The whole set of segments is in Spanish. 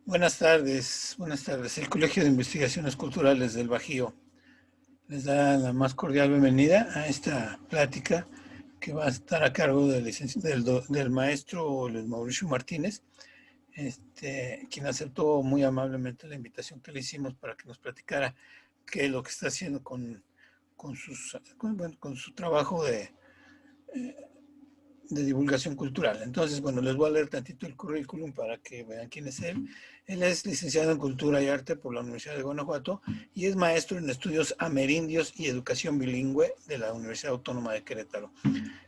Buenas tardes, buenas tardes. El Colegio de Investigaciones Culturales del Bajío les da la más cordial bienvenida a esta plática que va a estar a cargo del maestro Luis Mauricio Martínez, quien aceptó muy amablemente la invitación que le hicimos para que nos platicara qué es lo que está haciendo con su trabajo de divulgación cultural. Entonces, bueno, les voy a leer tantito el currículum para que vean quién es él. Él es licenciado en Cultura y Arte por la Universidad de Guanajuato y es maestro en estudios amerindios y educación bilingüe de la Universidad Autónoma de Querétaro.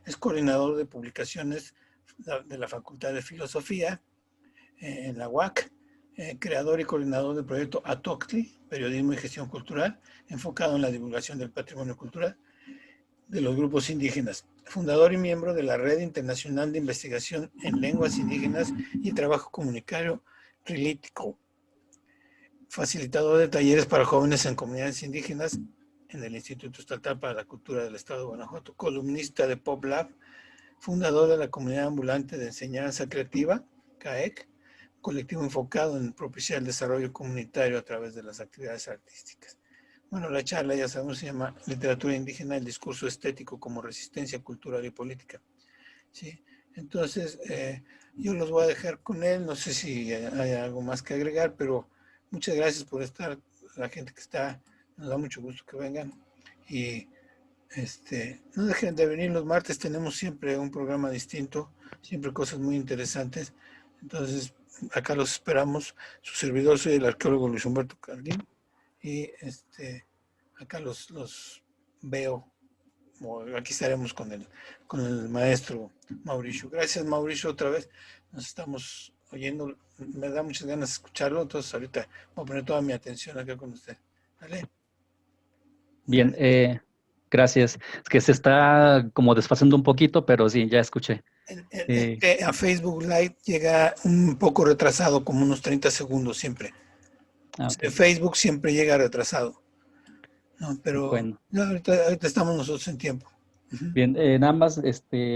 Es coordinador de publicaciones de la Facultad de Filosofía en la UAC, creador y coordinador del proyecto ATOCTLI, Periodismo y Gestión Cultural, enfocado en la divulgación del patrimonio cultural de los grupos indígenas, fundador y miembro de la Red Internacional de Investigación en Lenguas Indígenas y Trabajo Comunitario Rilítico, facilitador de talleres para jóvenes en comunidades indígenas en el Instituto Estatal para la Cultura del Estado de Guanajuato, columnista de Pop Lab, fundador de la Comunidad Ambulante de Enseñanza Creativa, CAEC, colectivo enfocado en propiciar el desarrollo comunitario a través de las actividades artísticas. Bueno, la charla, ya sabemos, se llama Literatura Indígena, el discurso estético como resistencia cultural y política. ¿Sí? Entonces, yo los voy a dejar con él, no sé si hay algo más que agregar, pero muchas gracias por estar, la gente que está, nos da mucho gusto que vengan. Y no dejen de venir los martes, tenemos siempre un programa distinto, siempre cosas muy interesantes. Entonces, acá los esperamos. Su servidor, soy el arqueólogo Luis Humberto Cardín y acá los veo, aquí estaremos con el maestro Mauricio. Gracias, Mauricio, otra vez. Nos estamos oyendo, me da muchas ganas de escucharlo, entonces ahorita voy a poner toda mi atención acá con usted. ¿Vale? Bien, Gracias. gracias. Es que se está como desfasando un poquito, pero sí, ya escuché. Eh, A Facebook Live llega un poco retrasado, como unos 30 segundos siempre. ok, Facebook siempre llega retrasado, ¿no? Pero bueno. no, ahorita estamos nosotros en tiempo. Ujú. Bien, nada más,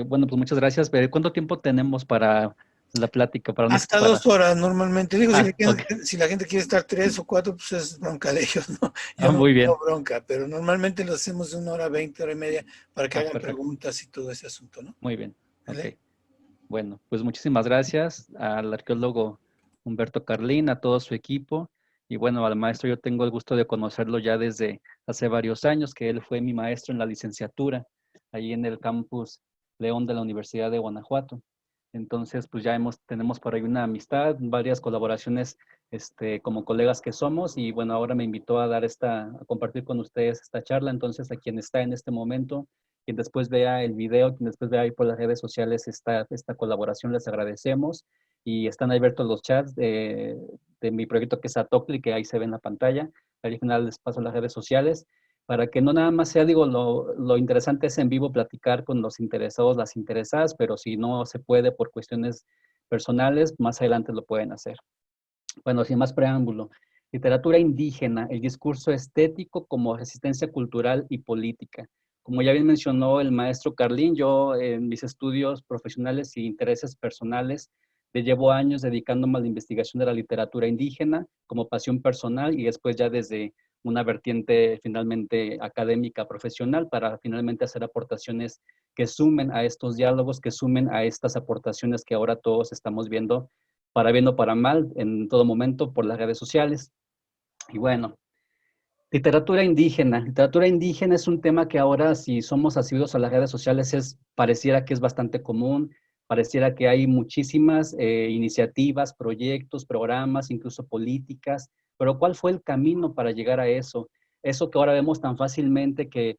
bueno, pues muchas gracias. ¿Cuánto tiempo tenemos para la plática? Hasta 2 horas normalmente. Digo, Ah, ok. si la gente quiere estar 3 o 4, pues es bronca de ellos, ¿no? Yo no Muy tengo bien. bronca, pero normalmente lo hacemos de 1 hora 20, hora y media, para que hagan Perfecto. preguntas y todo ese asunto, ¿no? Muy bien. Ok. ¿Vale? Bueno, pues muchísimas gracias al arqueólogo Humberto Carlín, a todo su equipo. Y bueno, al maestro yo tengo el gusto de conocerlo ya desde hace varios años, que él fue mi maestro en la licenciatura, ahí en el campus León de la Universidad de Guanajuato. Entonces, pues ya tenemos por ahí una amistad, varias colaboraciones, como colegas que somos. Y bueno, ahora me invitó a a compartir con ustedes esta charla. Entonces, a quien está en este momento, quien después vea el video, quien después vea ahí por las redes sociales esta colaboración, les agradecemos. Y están abiertos los chats de mi proyecto que es Atocli, que ahí se ve en la pantalla. Al final les paso las redes sociales para que no nada más sea, digo, lo interesante es en vivo platicar con los interesados, las interesadas, pero si no se puede por cuestiones personales, más adelante lo pueden hacer. Bueno, sin más preámbulo, literatura indígena, el discurso estético como resistencia cultural y política. Como ya bien mencionó el maestro Carlín, yo en mis estudios profesionales y intereses personales le llevo años dedicándome a la investigación de la literatura indígena como pasión personal y después ya desde una vertiente finalmente académica profesional para finalmente hacer aportaciones que sumen a estos diálogos, que sumen a estas aportaciones que ahora todos estamos viendo para bien o para mal, en todo momento por las redes sociales. Y bueno, literatura indígena. Literatura indígena es un tema que ahora, si somos asiduos a las redes sociales, pareciera que es bastante común, pareciera que hay muchísimas iniciativas, proyectos, programas, incluso políticas, pero ¿cuál fue el camino para llegar a eso? Eso que ahora vemos tan fácilmente que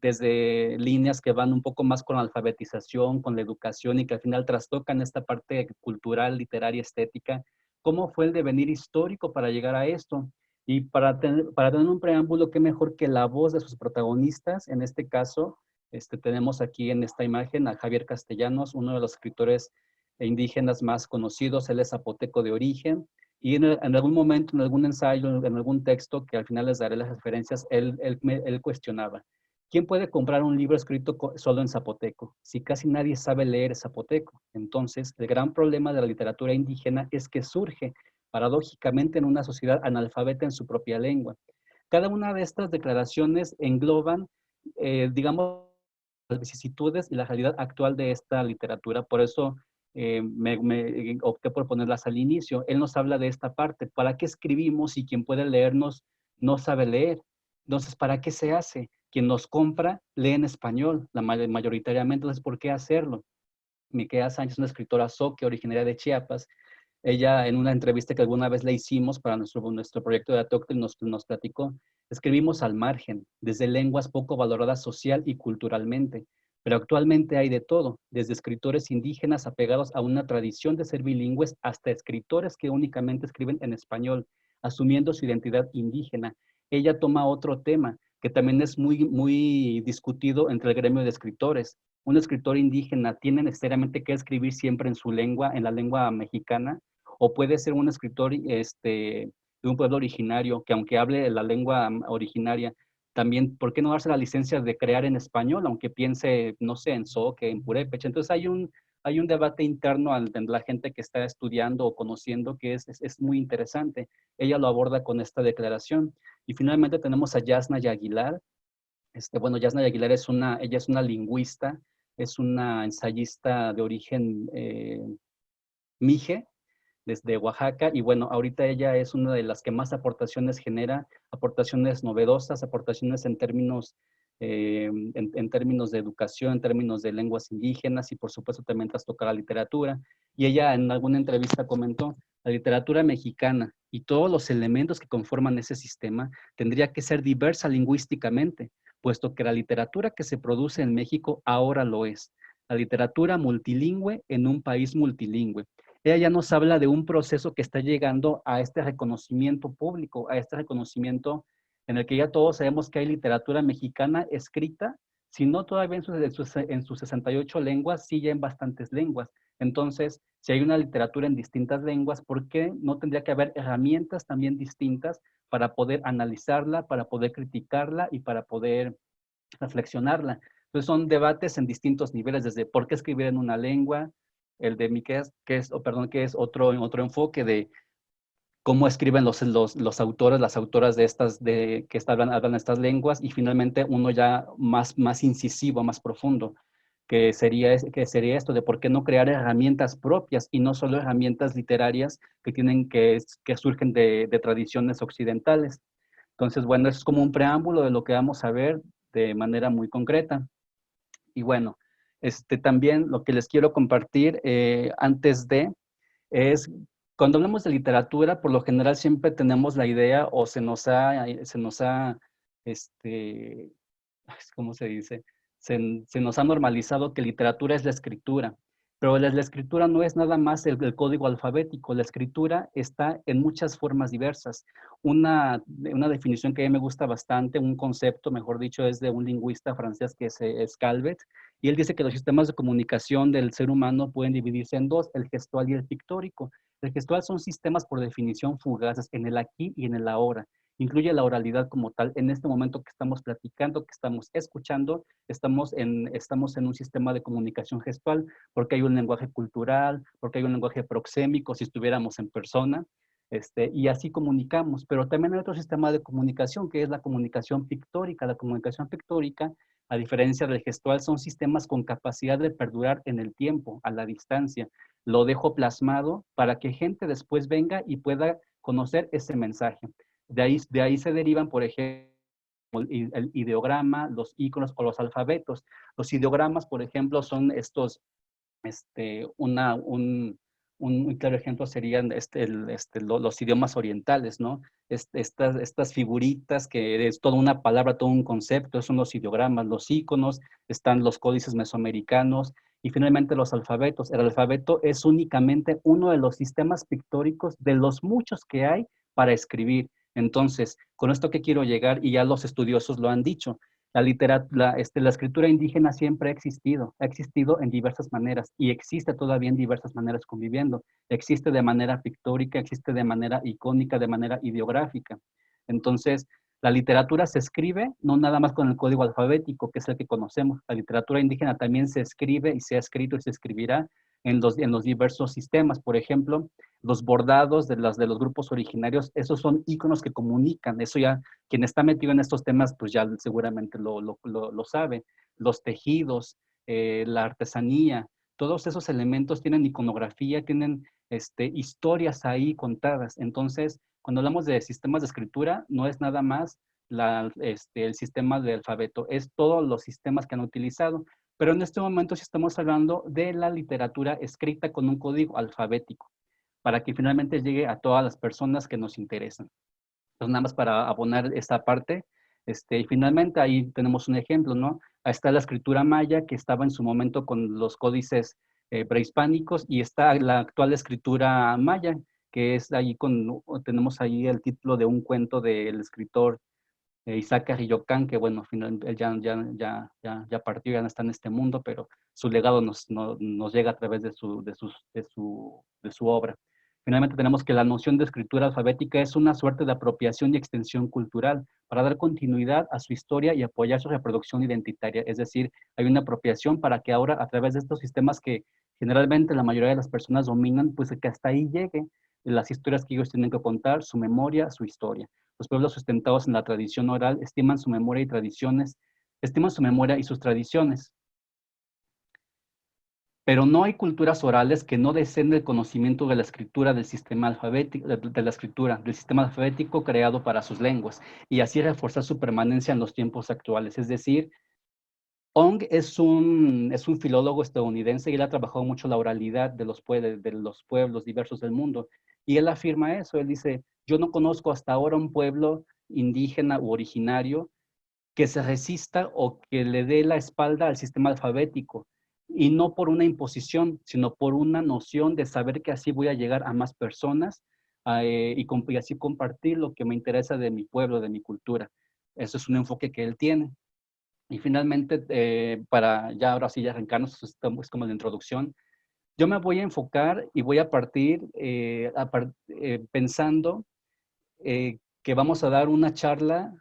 desde líneas que van un poco más con la alfabetización, con la educación y que al final trastocan esta parte cultural, literaria, estética. ¿Cómo fue el devenir histórico para llegar a esto? Y para tener un preámbulo, qué mejor que la voz de sus protagonistas. En este caso, tenemos aquí en esta imagen a Javier Castellanos, uno de los escritores indígenas más conocidos. Él es zapoteco de origen. Y en algún momento, en algún ensayo, en algún texto, que al final les daré las referencias, él cuestionaba, ¿quién puede comprar un libro escrito solo en zapoteco? Si casi nadie sabe leer zapoteco. Entonces, el gran problema de la literatura indígena es que surge paradójicamente en una sociedad analfabeta en su propia lengua. Cada una de estas declaraciones engloban, digamos, las vicisitudes y la realidad actual de esta literatura. Por eso me opté por ponerlas al inicio. Él nos habla de esta parte. ¿Para qué escribimos si quien puede leernos no sabe leer? Entonces, ¿para qué se hace? Quien nos compra lee en español, mayoritariamente. Entonces, ¿por qué hacerlo? Miquea Sánchez, una escritora zoque, originaria de Chiapas. Ella, en una entrevista que alguna vez le hicimos para nuestro proyecto de Atóctel, nos platicó: escribimos al margen, desde lenguas poco valoradas social y culturalmente, pero actualmente hay de todo, desde escritores indígenas apegados a una tradición de ser bilingües hasta escritores que únicamente escriben en español, asumiendo su identidad indígena. Ella toma otro tema que también es muy discutido entre el gremio de escritores. Un escritor indígena tiene necesariamente que escribir siempre en su lengua, en la lengua mexicana, o puede ser un escritor de un pueblo originario que, aunque hable la lengua originaria, también, ¿por qué no darse la licencia de crear en español, aunque piense, no sé, en zoque, en purépecha? Entonces hay un debate interno entre la gente que está estudiando o conociendo que es muy interesante. Ella lo aborda con esta declaración. Y finalmente tenemos a Yasna Aguilar. Bueno, Yasna Aguilar ella es una lingüista, es una ensayista de origen mije, desde Oaxaca, y bueno, ahorita ella es una de las que más aportaciones genera, aportaciones novedosas, aportaciones en términos de educación, en términos de lenguas indígenas, y por supuesto también trastoca la literatura. Y ella en alguna entrevista comentó: la literatura mexicana y todos los elementos que conforman ese sistema tendría que ser diversa lingüísticamente, puesto que la literatura que se produce en México ahora lo es. La literatura multilingüe en un país multilingüe. Ella ya nos habla de un proceso que está llegando a este reconocimiento público, a este reconocimiento en el que ya todos sabemos que hay literatura mexicana escrita, si no todavía en sus 68 lenguas, sí ya en bastantes lenguas. Entonces, si hay una literatura en distintas lenguas, ¿por qué no tendría que haber herramientas también distintas para poder analizarla, para poder criticarla y para poder reflexionarla? Entonces son debates en distintos niveles, desde por qué escribir en una lengua, el de Miqueas, que es otro enfoque de cómo escriben los autores, las autoras de que hablan estas lenguas, y finalmente uno ya más incisivo, más profundo, que sería esto de por qué no crear herramientas propias y no solo herramientas literarias que surgen de tradiciones occidentales. Entonces, bueno, eso es como un preámbulo de lo que vamos a ver de manera muy concreta. Y bueno, también lo que les quiero compartir antes de es, cuando hablamos de literatura, por lo general siempre tenemos la idea o este, ¿cómo se dice? Se nos ha normalizado que literatura es la escritura, pero la escritura no es nada más el código alfabético. La escritura está en muchas formas diversas. Una definición que a mí me gusta bastante, un concepto, mejor dicho, es de un lingüista francés que es Calvet, y él dice que los sistemas de comunicación del ser humano pueden dividirse en dos: el gestual y el pictórico. El gestual son sistemas por definición fugaces en el aquí y en el ahora. Incluye la oralidad como tal. En este momento que estamos platicando, que estamos escuchando, estamos en un sistema de comunicación gestual, porque hay un lenguaje cultural, porque hay un lenguaje proxémico, si estuviéramos en persona, y así comunicamos. Pero también hay otro sistema de comunicación, que es la comunicación pictórica. La comunicación pictórica, a diferencia del gestual, son sistemas con capacidad de perdurar en el tiempo, a la distancia. Lo dejo plasmado para que gente después venga y pueda conocer ese mensaje. De ahí se derivan, por ejemplo, el ideograma, los iconos o los alfabetos. Los ideogramas, por ejemplo, son estos, un claro ejemplo serían los idiomas orientales, ¿no? Estas figuritas que es toda una palabra, todo un concepto, son los ideogramas. Los iconos, están los códices mesoamericanos, y finalmente los alfabetos. El alfabeto es únicamente uno de los sistemas pictóricos de los muchos que hay para escribir. Entonces, con esto que quiero llegar, y ya los estudiosos lo han dicho, la escritura indígena siempre ha existido en diversas maneras, y existe todavía en diversas maneras conviviendo. Existe de manera pictórica, existe de manera icónica, de manera ideográfica. Entonces, la literatura se escribe no nada más con el código alfabético, que es el que conocemos. La literatura indígena también se escribe y se ha escrito y se escribirá en los diversos sistemas. Por ejemplo, los bordados de los grupos originarios, esos son íconos que comunican. Eso ya, quien está metido en estos temas, pues ya seguramente lo sabe. Los tejidos, la artesanía, todos esos elementos tienen iconografía, tienen historias ahí contadas. Entonces, cuando hablamos de sistemas de escritura, no es nada más el sistema de alfabeto, es todos los sistemas que han utilizado. Pero en este momento sí estamos hablando de la literatura escrita con un código alfabético, para que finalmente llegue a todas las personas que nos interesan. Entonces, nada más para abonar esta parte, y finalmente ahí tenemos un ejemplo, ¿no? Ahí está la escritura maya, que estaba en su momento con los códices prehispánicos, y está la actual escritura maya, que es ahí tenemos ahí el título de un cuento del escritor Isaac Rillocán, que bueno, él ya partió, ya no está en este mundo, pero su legado nos llega a través de su obra. Finalmente tenemos que la noción de escritura alfabética es una suerte de apropiación y extensión cultural para dar continuidad a su historia y apoyar su reproducción identitaria. Es decir, hay una apropiación para que ahora, a través de estos sistemas que generalmente la mayoría de las personas dominan, pues que hasta ahí llegue las historias que ellos tienen que contar, su memoria, su historia. Los pueblos sustentados en la tradición oral estiman su memoria y sus tradiciones. Pero no hay culturas orales que no deseen el conocimiento de la escritura del sistema alfabético, del sistema alfabético creado para sus lenguas, y así reforzar su permanencia en los tiempos actuales. Es decir, Ong es un filólogo estadounidense y él ha trabajado mucho la oralidad de los pueblos diversos del mundo. Y él afirma eso, él dice, yo no conozco hasta ahora un pueblo indígena u originario que se resista o que le dé la espalda al sistema alfabético. Y no por una imposición, sino por una noción de saber que así voy a llegar a más personas y así compartir lo que me interesa de mi pueblo, de mi cultura. Eso es un enfoque que él tiene. Y finalmente, para ya ahora sí ya arrancarnos, es como la introducción, yo me voy a enfocar y voy a partir pensando que vamos a dar una charla,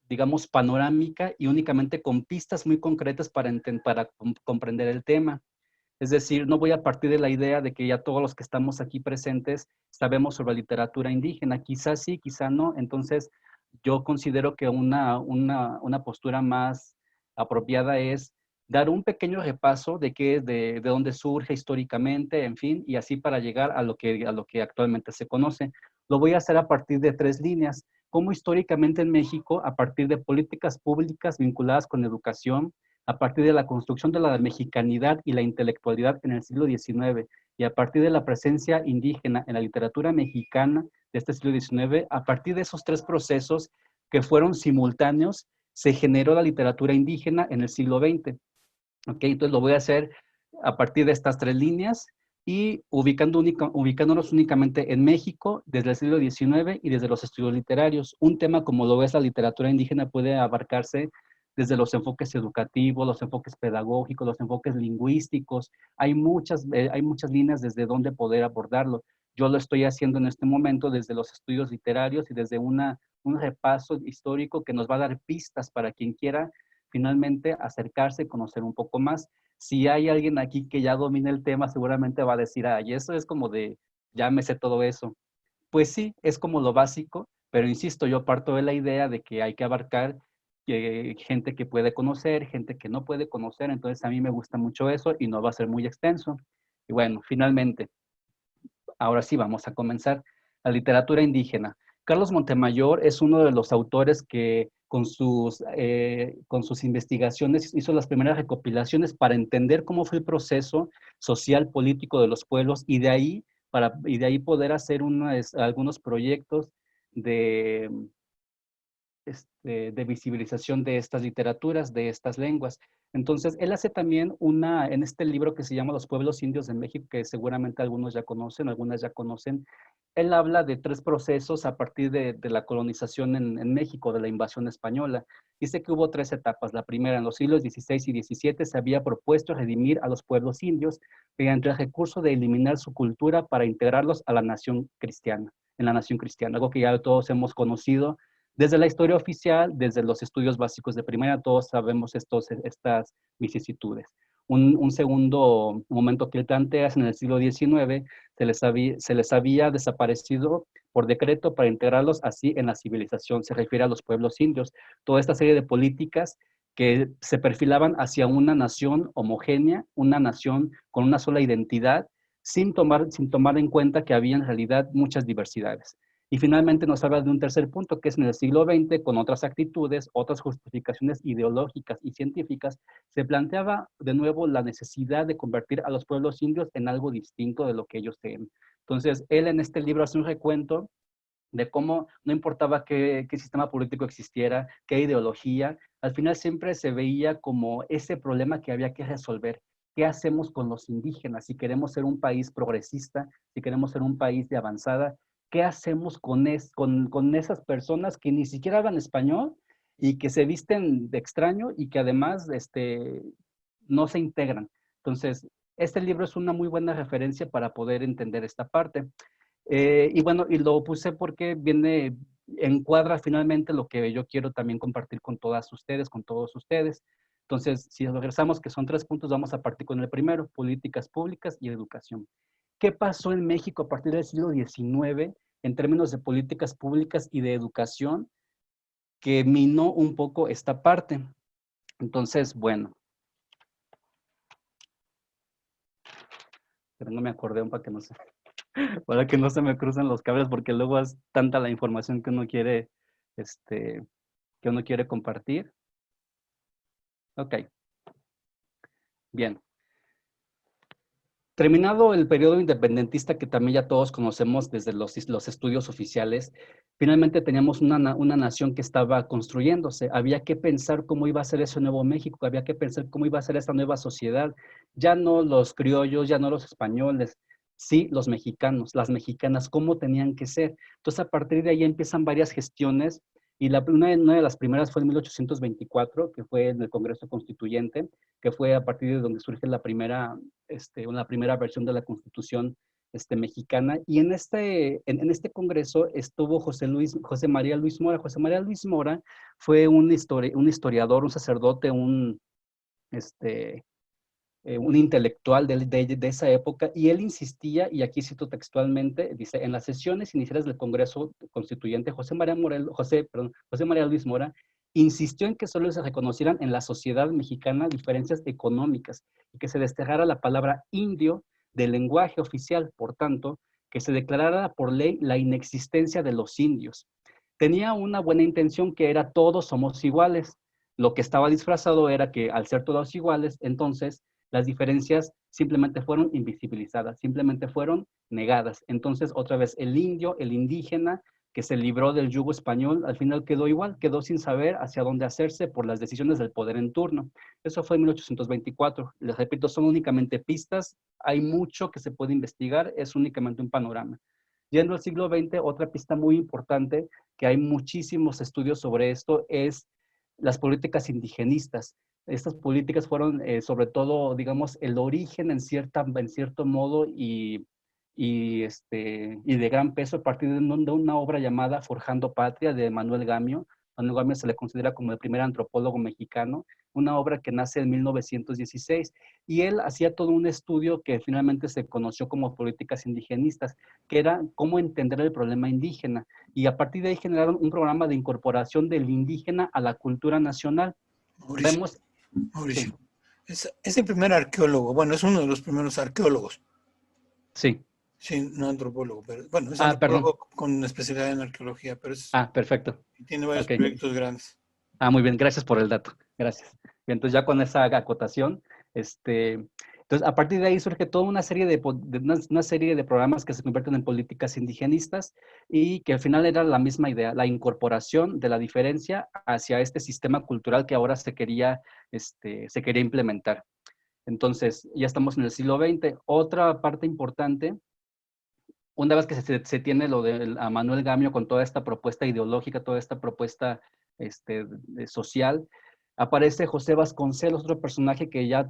digamos, panorámica y únicamente con pistas muy concretas para comprender el tema. Es decir, no voy a partir de la idea de que ya todos los que estamos aquí presentes sabemos sobre literatura indígena. Quizás sí, quizá no. Entonces, yo considero que una postura más apropiada es dar un pequeño repaso de de dónde surge históricamente, en fin, y así para llegar a lo que actualmente se conoce. Lo voy a hacer a partir de 3 líneas. Cómo históricamente en México, a partir de políticas públicas vinculadas con educación, a partir de la construcción de la mexicanidad y la intelectualidad en el siglo XIX, y a partir de la presencia indígena en la literatura mexicana de este siglo XIX, a partir de esos 3 procesos que fueron simultáneos, se generó la literatura indígena en el siglo XX. ¿Okay? Entonces lo voy a hacer a partir de estas 3 líneas y ubicándonos únicamente en México desde el siglo XIX y desde los estudios literarios. Un tema como lo es la literatura indígena puede abarcarse desde los enfoques educativos, los enfoques pedagógicos, los enfoques lingüísticos. Hay muchas líneas desde donde poder abordarlo. Yo lo estoy haciendo en este momento desde los estudios literarios y desde un repaso histórico que nos va a dar pistas para quien quiera finalmente acercarse y conocer un poco más. Si hay alguien aquí que ya domina el tema, seguramente va a decir, ay, eso es como de, ya me sé todo eso. Pues sí, es como lo básico, pero insisto, yo parto de la idea de que hay que abarcar gente que puede conocer, gente que no puede conocer, entonces a mí me gusta mucho eso y no va a ser muy extenso. Y bueno, finalmente, ahora sí vamos a comenzar. La literatura indígena. Carlos Montemayor es uno de los autores que con sus investigaciones hizo las primeras recopilaciones para entender cómo fue el proceso social político de los pueblos y de ahí poder hacer algunos proyectos de, de visibilización de estas literaturas, de estas lenguas. Entonces, él hace también en este libro que se llama Los pueblos indios de México, que seguramente algunos ya conocen, algunas ya conocen, él habla de 3 procesos a partir de la colonización en México, de la invasión española. Dice que hubo 3 etapas. La primera, en los siglos XVI y XVII, se había propuesto redimir a los pueblos indios mediante el recurso de eliminar su cultura para integrarlos a la nación cristiana, en la nación cristiana, algo que ya todos hemos conocido desde la historia oficial, desde los estudios básicos de primaria, todos sabemos estas vicisitudes. Un segundo momento que él plantea es en el siglo XIX, se les había desaparecido por decreto para integrarlos así en la civilización. Se refiere a los pueblos indios. Toda esta serie de políticas que se perfilaban hacia una nación homogénea, una nación con una sola identidad, sin tomar en cuenta que había en realidad muchas diversidades. Y finalmente nos habla de un tercer punto, que es en el siglo XX, con otras actitudes, otras justificaciones ideológicas y científicas, se planteaba de nuevo la necesidad de convertir a los pueblos indios en algo distinto de lo que ellos eran. Entonces, él en este libro hace un recuento de cómo no importaba qué sistema político existiera, qué ideología, al final siempre se veía como ese problema que había que resolver. ¿Qué hacemos con los indígenas? Si queremos ser un país progresista, si queremos ser un país de avanzada, ¿qué hacemos con esas personas que ni siquiera hablan español y que se visten de extraño y que además no se integran? Entonces, este libro es una muy buena referencia para poder entender esta parte. Y bueno, y lo puse porque encuadra finalmente lo que yo quiero también compartir con todas ustedes, con todos ustedes. Entonces, si regresamos, que son 3 puntos, vamos a partir con el primero, políticas públicas y educación. ¿Qué pasó en México a partir del siglo XIX en términos de políticas públicas y de educación que minó un poco esta parte? Entonces, bueno, pero no me acordé para que no se me crucen los cables, porque luego es tanta la información este, que uno quiere compartir. Ok, bien. Terminado el periodo independentista que también ya todos conocemos desde los estudios oficiales, finalmente teníamos una nación que estaba construyéndose. Había que pensar cómo iba a ser ese nuevo México, había que pensar cómo iba a ser esta nueva sociedad. Ya no los criollos, ya no los españoles, sí los mexicanos, las mexicanas, cómo tenían que ser. Entonces, a partir de ahí empiezan varias gestiones y una de las primeras fue en 1824, que fue en el Congreso Constituyente, que fue a partir de donde surge una primera versión de la Constitución mexicana. Y en este congreso estuvo José María Luis Mora. José María Luis Mora fue un historiador, un sacerdote, un intelectual de esa época, y él insistía, y aquí cito textualmente, dice, en las sesiones iniciales del Congreso Constituyente, José María Luis Mora insistió en que solo se reconocieran en la sociedad mexicana diferencias económicas y que se desterrara la palabra indio del lenguaje oficial, por tanto, que se declarara por ley la inexistencia de los indios. Tenía una buena intención, que era todos somos iguales. Lo que estaba disfrazado era que al ser todos iguales, entonces las diferencias simplemente fueron invisibilizadas, simplemente fueron negadas. Entonces, otra vez, el indio, el indígena, que se libró del yugo español, al final quedó igual, quedó sin saber hacia dónde hacerse por las decisiones del poder en turno. Eso fue en 1824. Les repito, son únicamente pistas, hay mucho que se puede investigar, es únicamente un panorama. Yendo al siglo XX, otra pista muy importante, que hay muchísimos estudios sobre esto, es las políticas indigenistas. Estas políticas fueron sobre todo, digamos, el origen en cierto modo y de gran peso a partir de una obra llamada Forjando Patria de Manuel Gamio. Manuel Gamio se le considera como el primer antropólogo mexicano, una obra que nace en 1916, y él hacía todo un estudio que finalmente se conoció como políticas indigenistas, que era cómo entender el problema indígena, y a partir de ahí generaron un programa de incorporación del indígena a la cultura nacional. Mauricio, Vemos, Mauricio, sí, es el primer arqueólogo, bueno, es uno de los primeros arqueólogos, sí. sí, no antropólogo, pero bueno, es Perdón. antropólogo con especialidad en arqueología, pero Perfecto. tiene varios Ok. proyectos grandes. Muy bien, gracias por el dato. Gracias. Bien, entonces ya con esa acotación, entonces a partir de ahí surge toda una serie de programas que se convierten en políticas indigenistas y que al final era la misma idea, la incorporación de la diferencia hacia este sistema cultural que ahora se quería implementar. Entonces, ya estamos en el siglo XX. Otra parte importante, una vez que se tiene a Manuel Gamio con toda esta propuesta ideológica, toda esta propuesta social, aparece José Vasconcelos, otro personaje que ya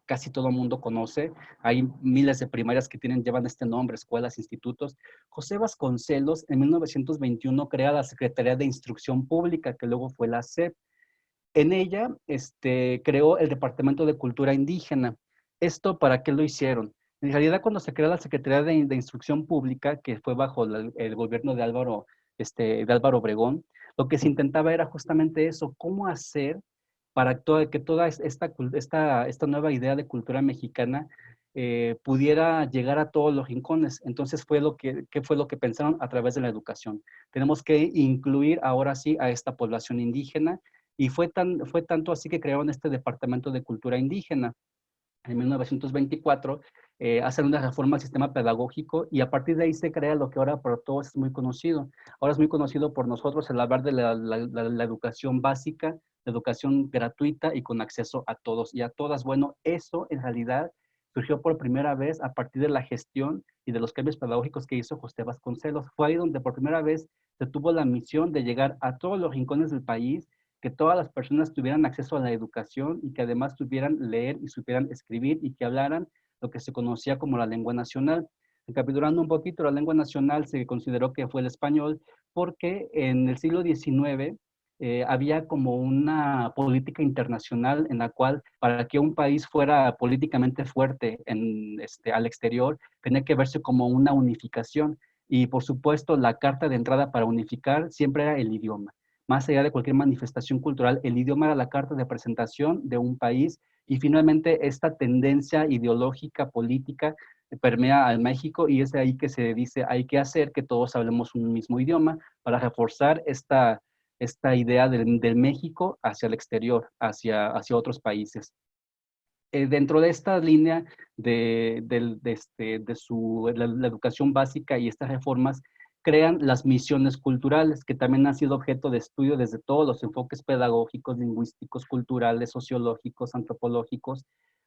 casi todo mundo conoce. Hay miles de primarias que llevan este nombre, escuelas, institutos. José Vasconcelos en 1921 crea la Secretaría de Instrucción Pública, que luego fue la SEP. En ella creó el Departamento de Cultura Indígena. ¿Esto para qué lo hicieron? En realidad, cuando se creó la Secretaría de Instrucción Pública, que fue bajo el gobierno de Álvaro Obregón, lo que se intentaba era justamente eso, cómo hacer para que toda esta nueva idea de cultura mexicana pudiera llegar a todos los rincones. Entonces ¿qué fue lo que pensaron a través de la educación? Tenemos que incluir ahora sí a esta población indígena, y fue tanto así que crearon este Departamento de Cultura Indígena en 1924, hacen una reforma al sistema pedagógico, y a partir de ahí se crea lo que ahora para todos es muy conocido. Ahora es muy conocido por nosotros el hablar de la educación básica, la educación gratuita y con acceso a todos y a todas. Bueno, eso en realidad surgió por primera vez a partir de la gestión y de los cambios pedagógicos que hizo José Vasconcelos. Fue ahí donde por primera vez se tuvo la misión de llegar a todos los rincones del país, que todas las personas tuvieran acceso a la educación y que además tuvieran leer y supieran escribir y que hablaran lo que se conocía como la lengua nacional. Recapitulando un poquito, la lengua nacional se consideró que fue el español porque en el siglo XIX había como una política internacional en la cual para que un país fuera políticamente fuerte al exterior tenía que verse como una unificación, y por supuesto la carta de entrada para unificar siempre era el idioma. Más allá de cualquier manifestación cultural, el idioma era la carta de presentación de un país, y finalmente esta tendencia ideológica, política, permea al México, y es de ahí que se dice hay que hacer que todos hablemos un mismo idioma para reforzar esta idea del México hacia el exterior, hacia otros países. Dentro de esta línea la educación básica y estas reformas, crean las misiones culturales, que también han sido objeto de estudio desde todos los enfoques pedagógicos, lingüísticos, culturales, sociológicos, antropológicos,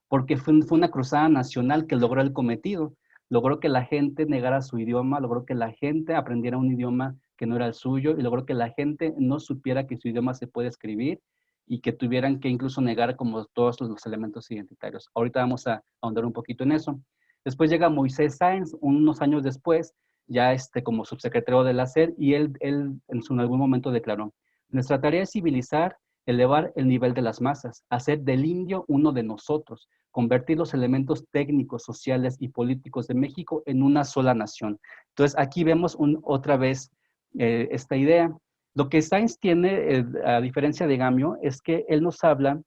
porque fue una cruzada nacional que logró el cometido. Logró que la gente negara su idioma, logró que la gente aprendiera un idioma que no era el suyo, y logró que la gente no supiera que su idioma se puede escribir, y que tuvieran que incluso negar como todos los elementos identitarios. Ahorita vamos a ahondar un poquito en eso. Después llega Moisés Sáenz, unos años después, ya como subsecretario de la SED, y él en algún momento declaró: nuestra tarea es civilizar, elevar el nivel de las masas, hacer del indio uno de nosotros, convertir los elementos técnicos, sociales y políticos de México en una sola nación. Entonces aquí vemos otra vez esta idea. Lo que Sáenz tiene, a diferencia de Gamio, es que él nos habla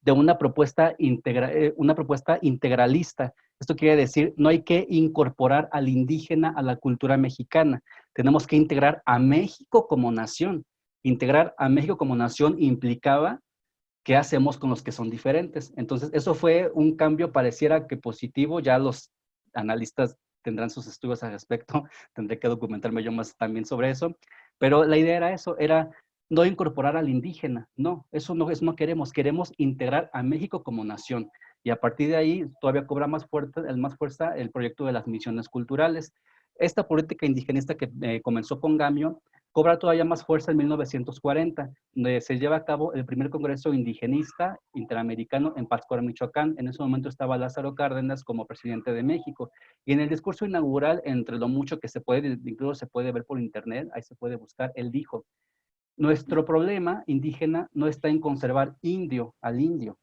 de una propuesta integralista. Esto quiere decir, no hay que incorporar al indígena a la cultura mexicana. Tenemos que integrar a México como nación. Integrar a México como nación implicaba qué hacemos con los que son diferentes. Entonces, eso fue un cambio, pareciera que positivo. Ya los analistas tendrán sus estudios al respecto. Tendré que documentarme yo más también sobre eso. Pero la idea era eso, era no incorporar al indígena. No, eso no queremos. Queremos integrar a México como nación. Y a partir de ahí todavía cobra más fuerza el proyecto de las misiones culturales. Esta política indigenista que comenzó con Gamio cobra todavía más fuerza en 1940, donde se lleva a cabo el primer Congreso Indigenista Interamericano en Pátzcuaro, Michoacán. En ese momento estaba Lázaro Cárdenas como presidente de México. Y en el discurso inaugural, entre lo mucho que incluso se puede ver por internet, ahí se puede buscar, él dijo: nuestro problema indígena no está en conservar al indio,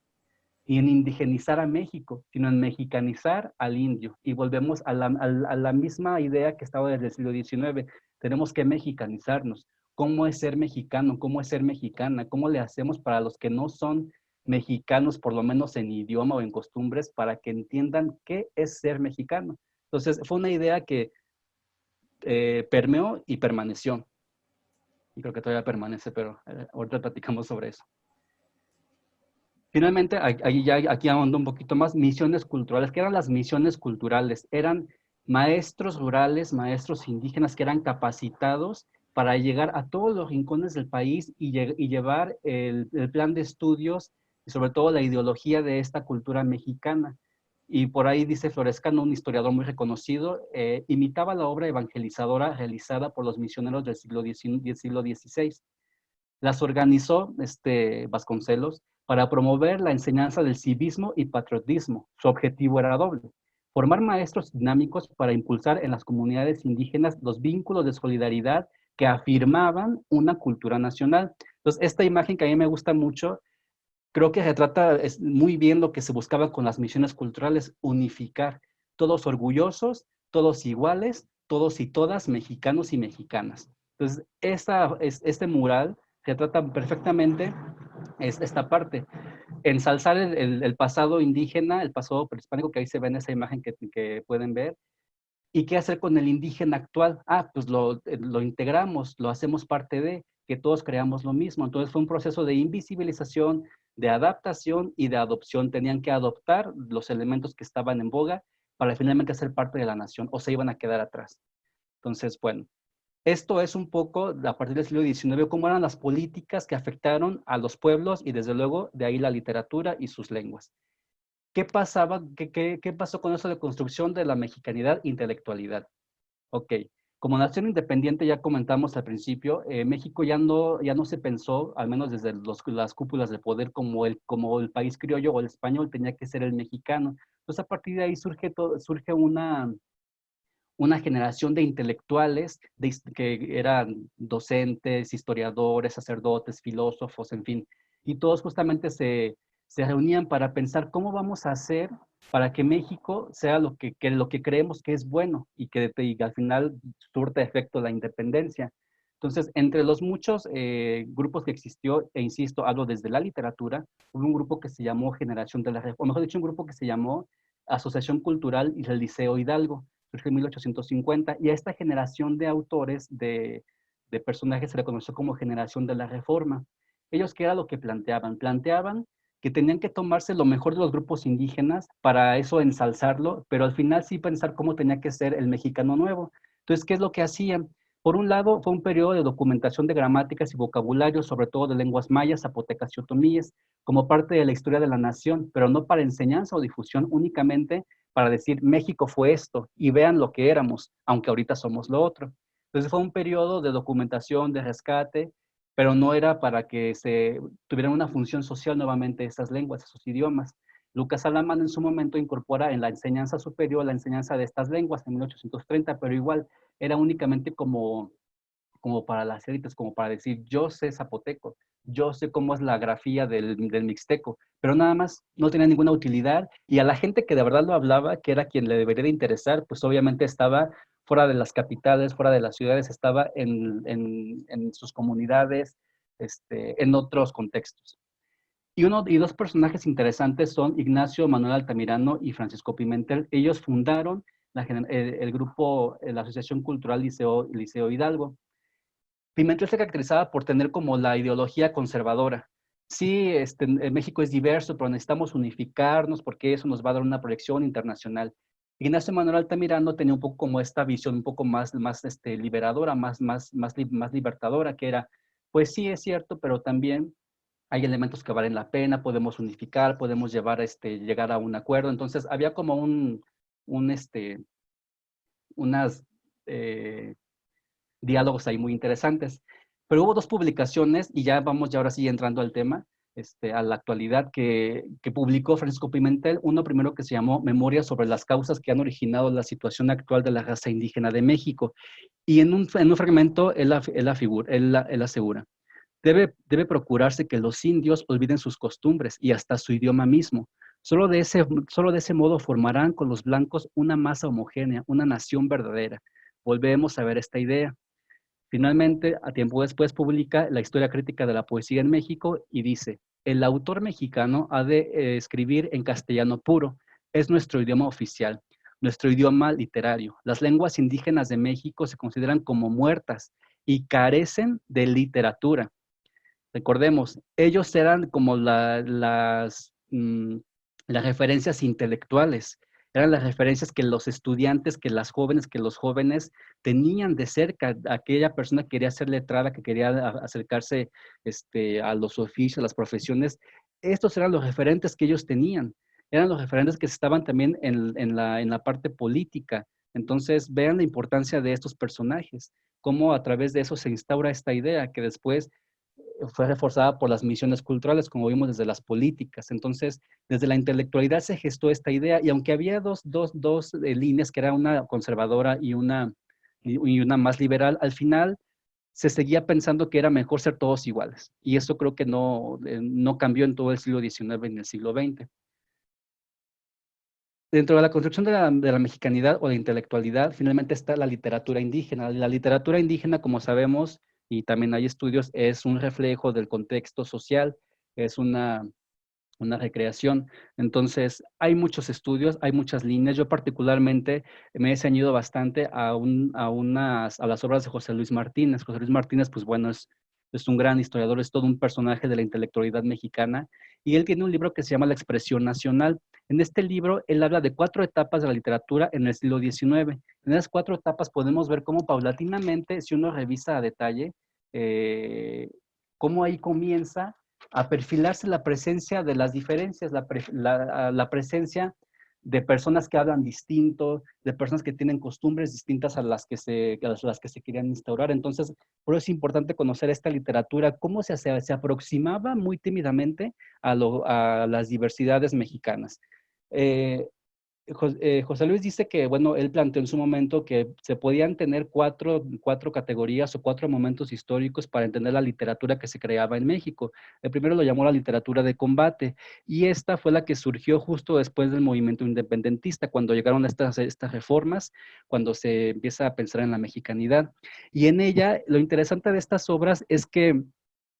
y en indigenizar a México, sino en mexicanizar al indio. Y volvemos a la misma idea que estaba desde el siglo XIX. Tenemos que mexicanizarnos. ¿Cómo es ser mexicano? ¿Cómo es ser mexicana? ¿Cómo le hacemos para los que no son mexicanos, por lo menos en idioma o en costumbres, para que entiendan qué es ser mexicano? Entonces, fue una idea que permeó y permaneció. Y creo que todavía permanece, pero ahorita platicamos sobre eso. Finalmente, aquí ahondo un poquito más, misiones culturales. ¿Qué eran las misiones culturales? Eran maestros rurales, maestros indígenas que eran capacitados para llegar a todos los rincones del país y llevar el plan de estudios y sobre todo la ideología de esta cultura mexicana. Y por ahí dice Florescano, un historiador muy reconocido, imitaba la obra evangelizadora realizada por los misioneros del siglo XVI. Las organizó Vasconcelos para promover la enseñanza del civismo y patriotismo. Su objetivo era doble: formar maestros dinámicos para impulsar en las comunidades indígenas los vínculos de solidaridad que afirmaban una cultura nacional. Entonces, esta imagen que a mí me gusta mucho, creo que retrata muy bien lo que se buscaba con las misiones culturales, unificar, todos orgullosos, todos iguales, todos y todas mexicanos y mexicanas. Entonces, este mural retrata perfectamente esta parte, ensalzar el pasado indígena, el pasado prehispánico, que ahí se ve en esa imagen que pueden ver. ¿Y qué hacer con el indígena actual? Ah, pues lo integramos, lo hacemos parte de, que todos creamos lo mismo. Entonces fue un proceso de invisibilización, de adaptación y de adopción. Tenían que adoptar los elementos que estaban en boga para finalmente ser parte de la nación, o se iban a quedar atrás. Entonces, bueno, esto es un poco, a partir del siglo XIX, cómo eran las políticas que afectaron a los pueblos y desde luego de ahí la literatura y sus lenguas. ¿Qué pasaba? ¿Qué pasó con eso de construcción de la mexicanidad, intelectualidad? Ok, como nación independiente ya comentamos al principio, México ya no se pensó, al menos desde las cúpulas de poder, como el país criollo o el español tenía que ser el mexicano. Entonces a partir de ahí surge una generación de intelectuales que eran docentes, historiadores, sacerdotes, filósofos, en fin, y todos justamente se reunían para pensar cómo vamos a hacer para que México sea lo que creemos que es bueno y que al final surta efecto la independencia. Entonces, entre los muchos grupos que existió, e insisto, hablo desde la literatura, hubo un grupo que se llamó Generación de la Reforma, o mejor dicho, un grupo que se llamó Asociación Cultural y el Liceo Hidalgo, surgió en 1850, y a esta generación de autores, de personajes, se le conoció como Generación de la Reforma. Ellos, ¿qué era lo que planteaban? Planteaban que tenían que tomarse lo mejor de los grupos indígenas para eso ensalzarlo, pero al final sí pensar cómo tenía que ser el mexicano nuevo. Entonces, ¿qué es lo que hacían? Por un lado, fue un periodo de documentación de gramáticas y vocabulario, sobre todo de lenguas mayas, zapotecas y otomíes, como parte de la historia de la nación, pero no para enseñanza o difusión, únicamente para decir México fue esto y vean lo que éramos, aunque ahorita somos lo otro. Entonces fue un periodo de documentación, de rescate, pero no era para que se tuvieran una función social nuevamente estas lenguas, esos idiomas. Lucas Alamán en su momento incorpora en la enseñanza superior la enseñanza de estas lenguas en 1830, pero igual era únicamente como para las élites, como para decir, yo sé zapoteco, yo sé cómo es la grafía del mixteco, pero nada más no tenía ninguna utilidad, y a la gente que de verdad lo hablaba, que era quien le debería de interesar, pues obviamente estaba fuera de las capitales, fuera de las ciudades, estaba en sus comunidades, en otros contextos. Y dos personajes interesantes son Ignacio Manuel Altamirano y Francisco Pimentel. Ellos fundaron el grupo, la Asociación Cultural Liceo Hidalgo. Pimentel se caracterizaba por tener como la ideología conservadora. Sí, México es diverso, pero necesitamos unificarnos porque eso nos va a dar una proyección internacional. Ignacio Manuel Altamirano tenía un poco como esta visión un poco más liberadora, más libertadora, que era, pues sí, es cierto, pero también hay elementos que valen la pena, podemos unificar, podemos llegar a un acuerdo. Entonces, había como unas diálogos ahí muy interesantes. Pero hubo dos publicaciones, y ya vamos ya ahora sí entrando al tema, a la actualidad, que publicó Francisco Pimentel. Uno primero que se llamó Memorias sobre las causas que han originado la situación actual de la raza indígena de México. Y en un fragmento él asegura, debe procurarse que los indios olviden sus costumbres y hasta su idioma mismo. Solo de ese modo formarán con los blancos una masa homogénea, una nación verdadera. Volvemos a ver esta idea. Finalmente, a tiempo después, publica La historia crítica de la poesía en México y dice, el autor mexicano ha de escribir en castellano puro, es nuestro idioma oficial, nuestro idioma literario. Las lenguas indígenas de México se consideran como muertas y carecen de literatura. Recordemos, ellos eran como las referencias intelectuales, eran las referencias que los estudiantes, que los jóvenes tenían de cerca. Aquella persona que quería ser letrada, que quería acercarse a los oficios, a las profesiones, estos eran los referentes que ellos tenían, eran los referentes que estaban también en la parte política. Entonces, vean la importancia de estos personajes, cómo a través de eso se instaura esta idea que después fue reforzada por las misiones culturales, como vimos desde las políticas. Entonces, desde la intelectualidad se gestó esta idea, y aunque había dos líneas, que era una conservadora y una más liberal, al final se seguía pensando que era mejor ser todos iguales. Y eso creo que no cambió en todo el siglo XIX y en el siglo XX. Dentro de la construcción de la mexicanidad o de intelectualidad, finalmente está la literatura indígena. La literatura indígena, como sabemos, y también hay estudios, es un reflejo del contexto social, es una recreación. Entonces, hay muchos estudios, hay muchas líneas. Yo particularmente me he ceñido bastante a las obras de José Luis Martínez. José Luis Martínez, pues bueno, es un gran historiador, es todo un personaje de la intelectualidad mexicana, y él tiene un libro que se llama La expresión nacional. En este libro, él habla de 4 etapas de la literatura en el siglo XIX. En esas 4 etapas podemos ver cómo paulatinamente, si uno revisa a detalle, cómo ahí comienza a perfilarse la presencia de las diferencias, la presencia de personas que hablan distinto, de personas que tienen costumbres distintas a las que se querían instaurar. Entonces, por eso es importante conocer esta literatura, cómo se aproximaba muy tímidamente a las diversidades mexicanas. José Luis dice que, bueno, él planteó en su momento que se podían tener cuatro categorías o 4 momentos históricos para entender la literatura que se creaba en México. El primero lo llamó la literatura de combate, y esta fue la que surgió justo después del movimiento independentista, cuando llegaron estas reformas, cuando se empieza a pensar en la mexicanidad. Y en ella, lo interesante de estas obras es que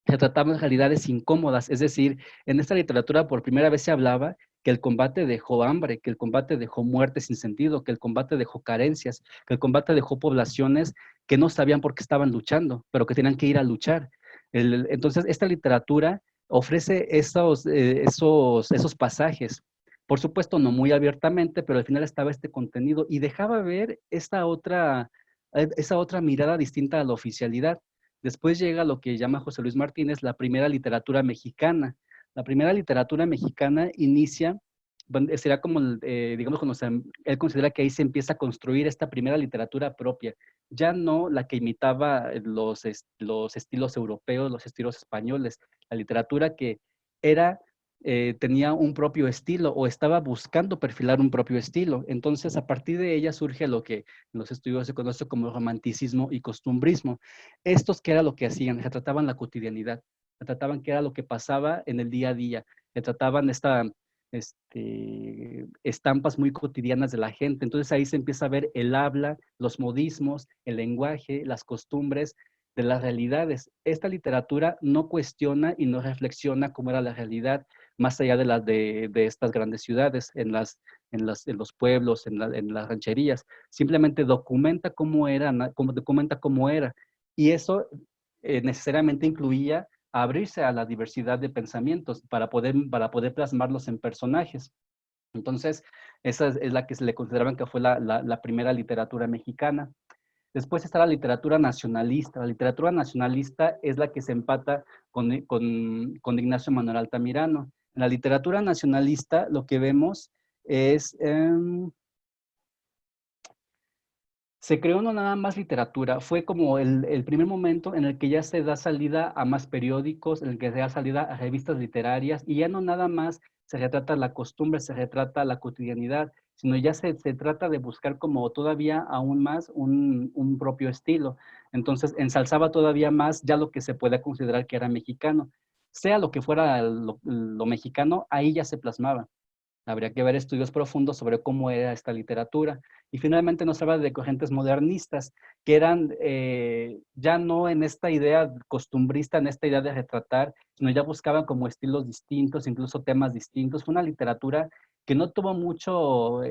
se trataban realidades incómodas, es decir, en esta literatura por primera vez se hablaba que el combate dejó hambre, que el combate dejó muerte sin sentido, que el combate dejó carencias, que el combate dejó poblaciones que no sabían por qué estaban luchando, pero que tenían que ir a luchar. Entonces, esta literatura ofrece esos pasajes. Por supuesto, no muy abiertamente, pero al final estaba este contenido y dejaba ver esa otra mirada distinta a la oficialidad. Después llega lo que llama José Luis Martínez la primera literatura mexicana. La primera literatura mexicana inicia, será como, digamos, cuando él considera que ahí se empieza a construir esta primera literatura propia, ya no la que imitaba los estilos europeos, los estilos españoles, la literatura que tenía un propio estilo o estaba buscando perfilar un propio estilo. Entonces, a partir de ella surge lo que en los estudios se conoce como romanticismo y costumbrismo. Estos, ¿qué era lo que hacían? Retrataban la cotidianidad, retrataban qué era lo que pasaba en el día a día, retrataban estampas muy cotidianas de la gente. Entonces ahí se empieza a ver el habla, los modismos, el lenguaje, las costumbres de las realidades. Esta literatura no cuestiona y no reflexiona cómo era la realidad más allá de estas grandes ciudades, en los pueblos, en las rancherías. Simplemente documenta cómo era, documenta cómo era. Y eso necesariamente incluía abrirse a la diversidad de pensamientos para poder plasmarlos en personajes. Entonces, esa es la que se le consideraban que fue la primera literatura mexicana. Después está la literatura nacionalista. La literatura nacionalista es la que se empata con Ignacio Manuel Altamirano. En la literatura nacionalista lo que vemos es... se creó no nada más literatura, fue como el primer momento en el que ya se da salida a más periódicos, en el que se da salida a revistas literarias, y ya no nada más se retrata la costumbre, se retrata la cotidianidad, sino ya se trata de buscar como todavía aún más un propio estilo. Entonces ensalzaba todavía más ya lo que se puede considerar que era mexicano. Sea lo que fuera lo mexicano, ahí ya se plasmaba. Habría que ver estudios profundos sobre cómo era esta literatura. Y finalmente nos habla de corrientes modernistas, que eran ya no en esta idea costumbrista, en esta idea de retratar, sino ya buscaban como estilos distintos, incluso temas distintos. Fue una literatura que no tuvo muchos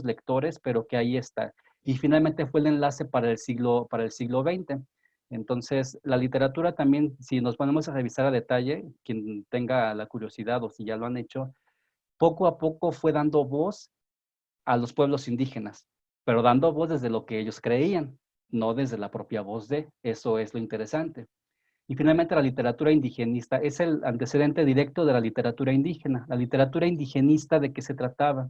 lectores, pero que ahí está. Y finalmente fue el enlace para el siglo XX. Entonces, la literatura también, si nos ponemos a revisar a detalle, quien tenga la curiosidad o si ya lo han hecho, poco a poco fue dando voz a los pueblos indígenas, pero dando voz desde lo que ellos creían, no desde la propia voz de. Eso es lo interesante. Y finalmente la literatura indigenista es el antecedente directo de la literatura indígena. La literatura indigenista, ¿de qué se trataba?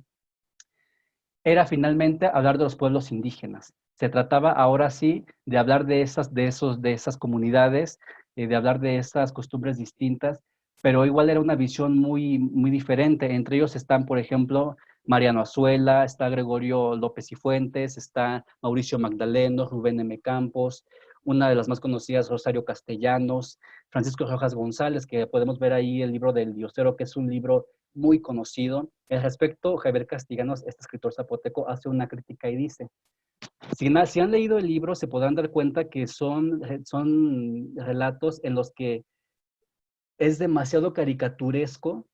Era finalmente hablar de los pueblos indígenas. Se trataba ahora sí de hablar de esas comunidades, de hablar de esas costumbres distintas, pero igual era una visión muy, muy diferente. Entre ellos están, por ejemplo, Mariano Azuela, está Gregorio López y Fuentes, está Mauricio Magdaleno, Rubén M. Campos, una de las más conocidas, Rosario Castellanos, Francisco Rojas González, que podemos ver ahí el libro del Diosero, que es un libro muy conocido. Al respecto, Javier Castellanos, este escritor zapoteco, hace una crítica y dice, si han leído el libro, se podrán dar cuenta que son relatos en los que es demasiado caricaturesco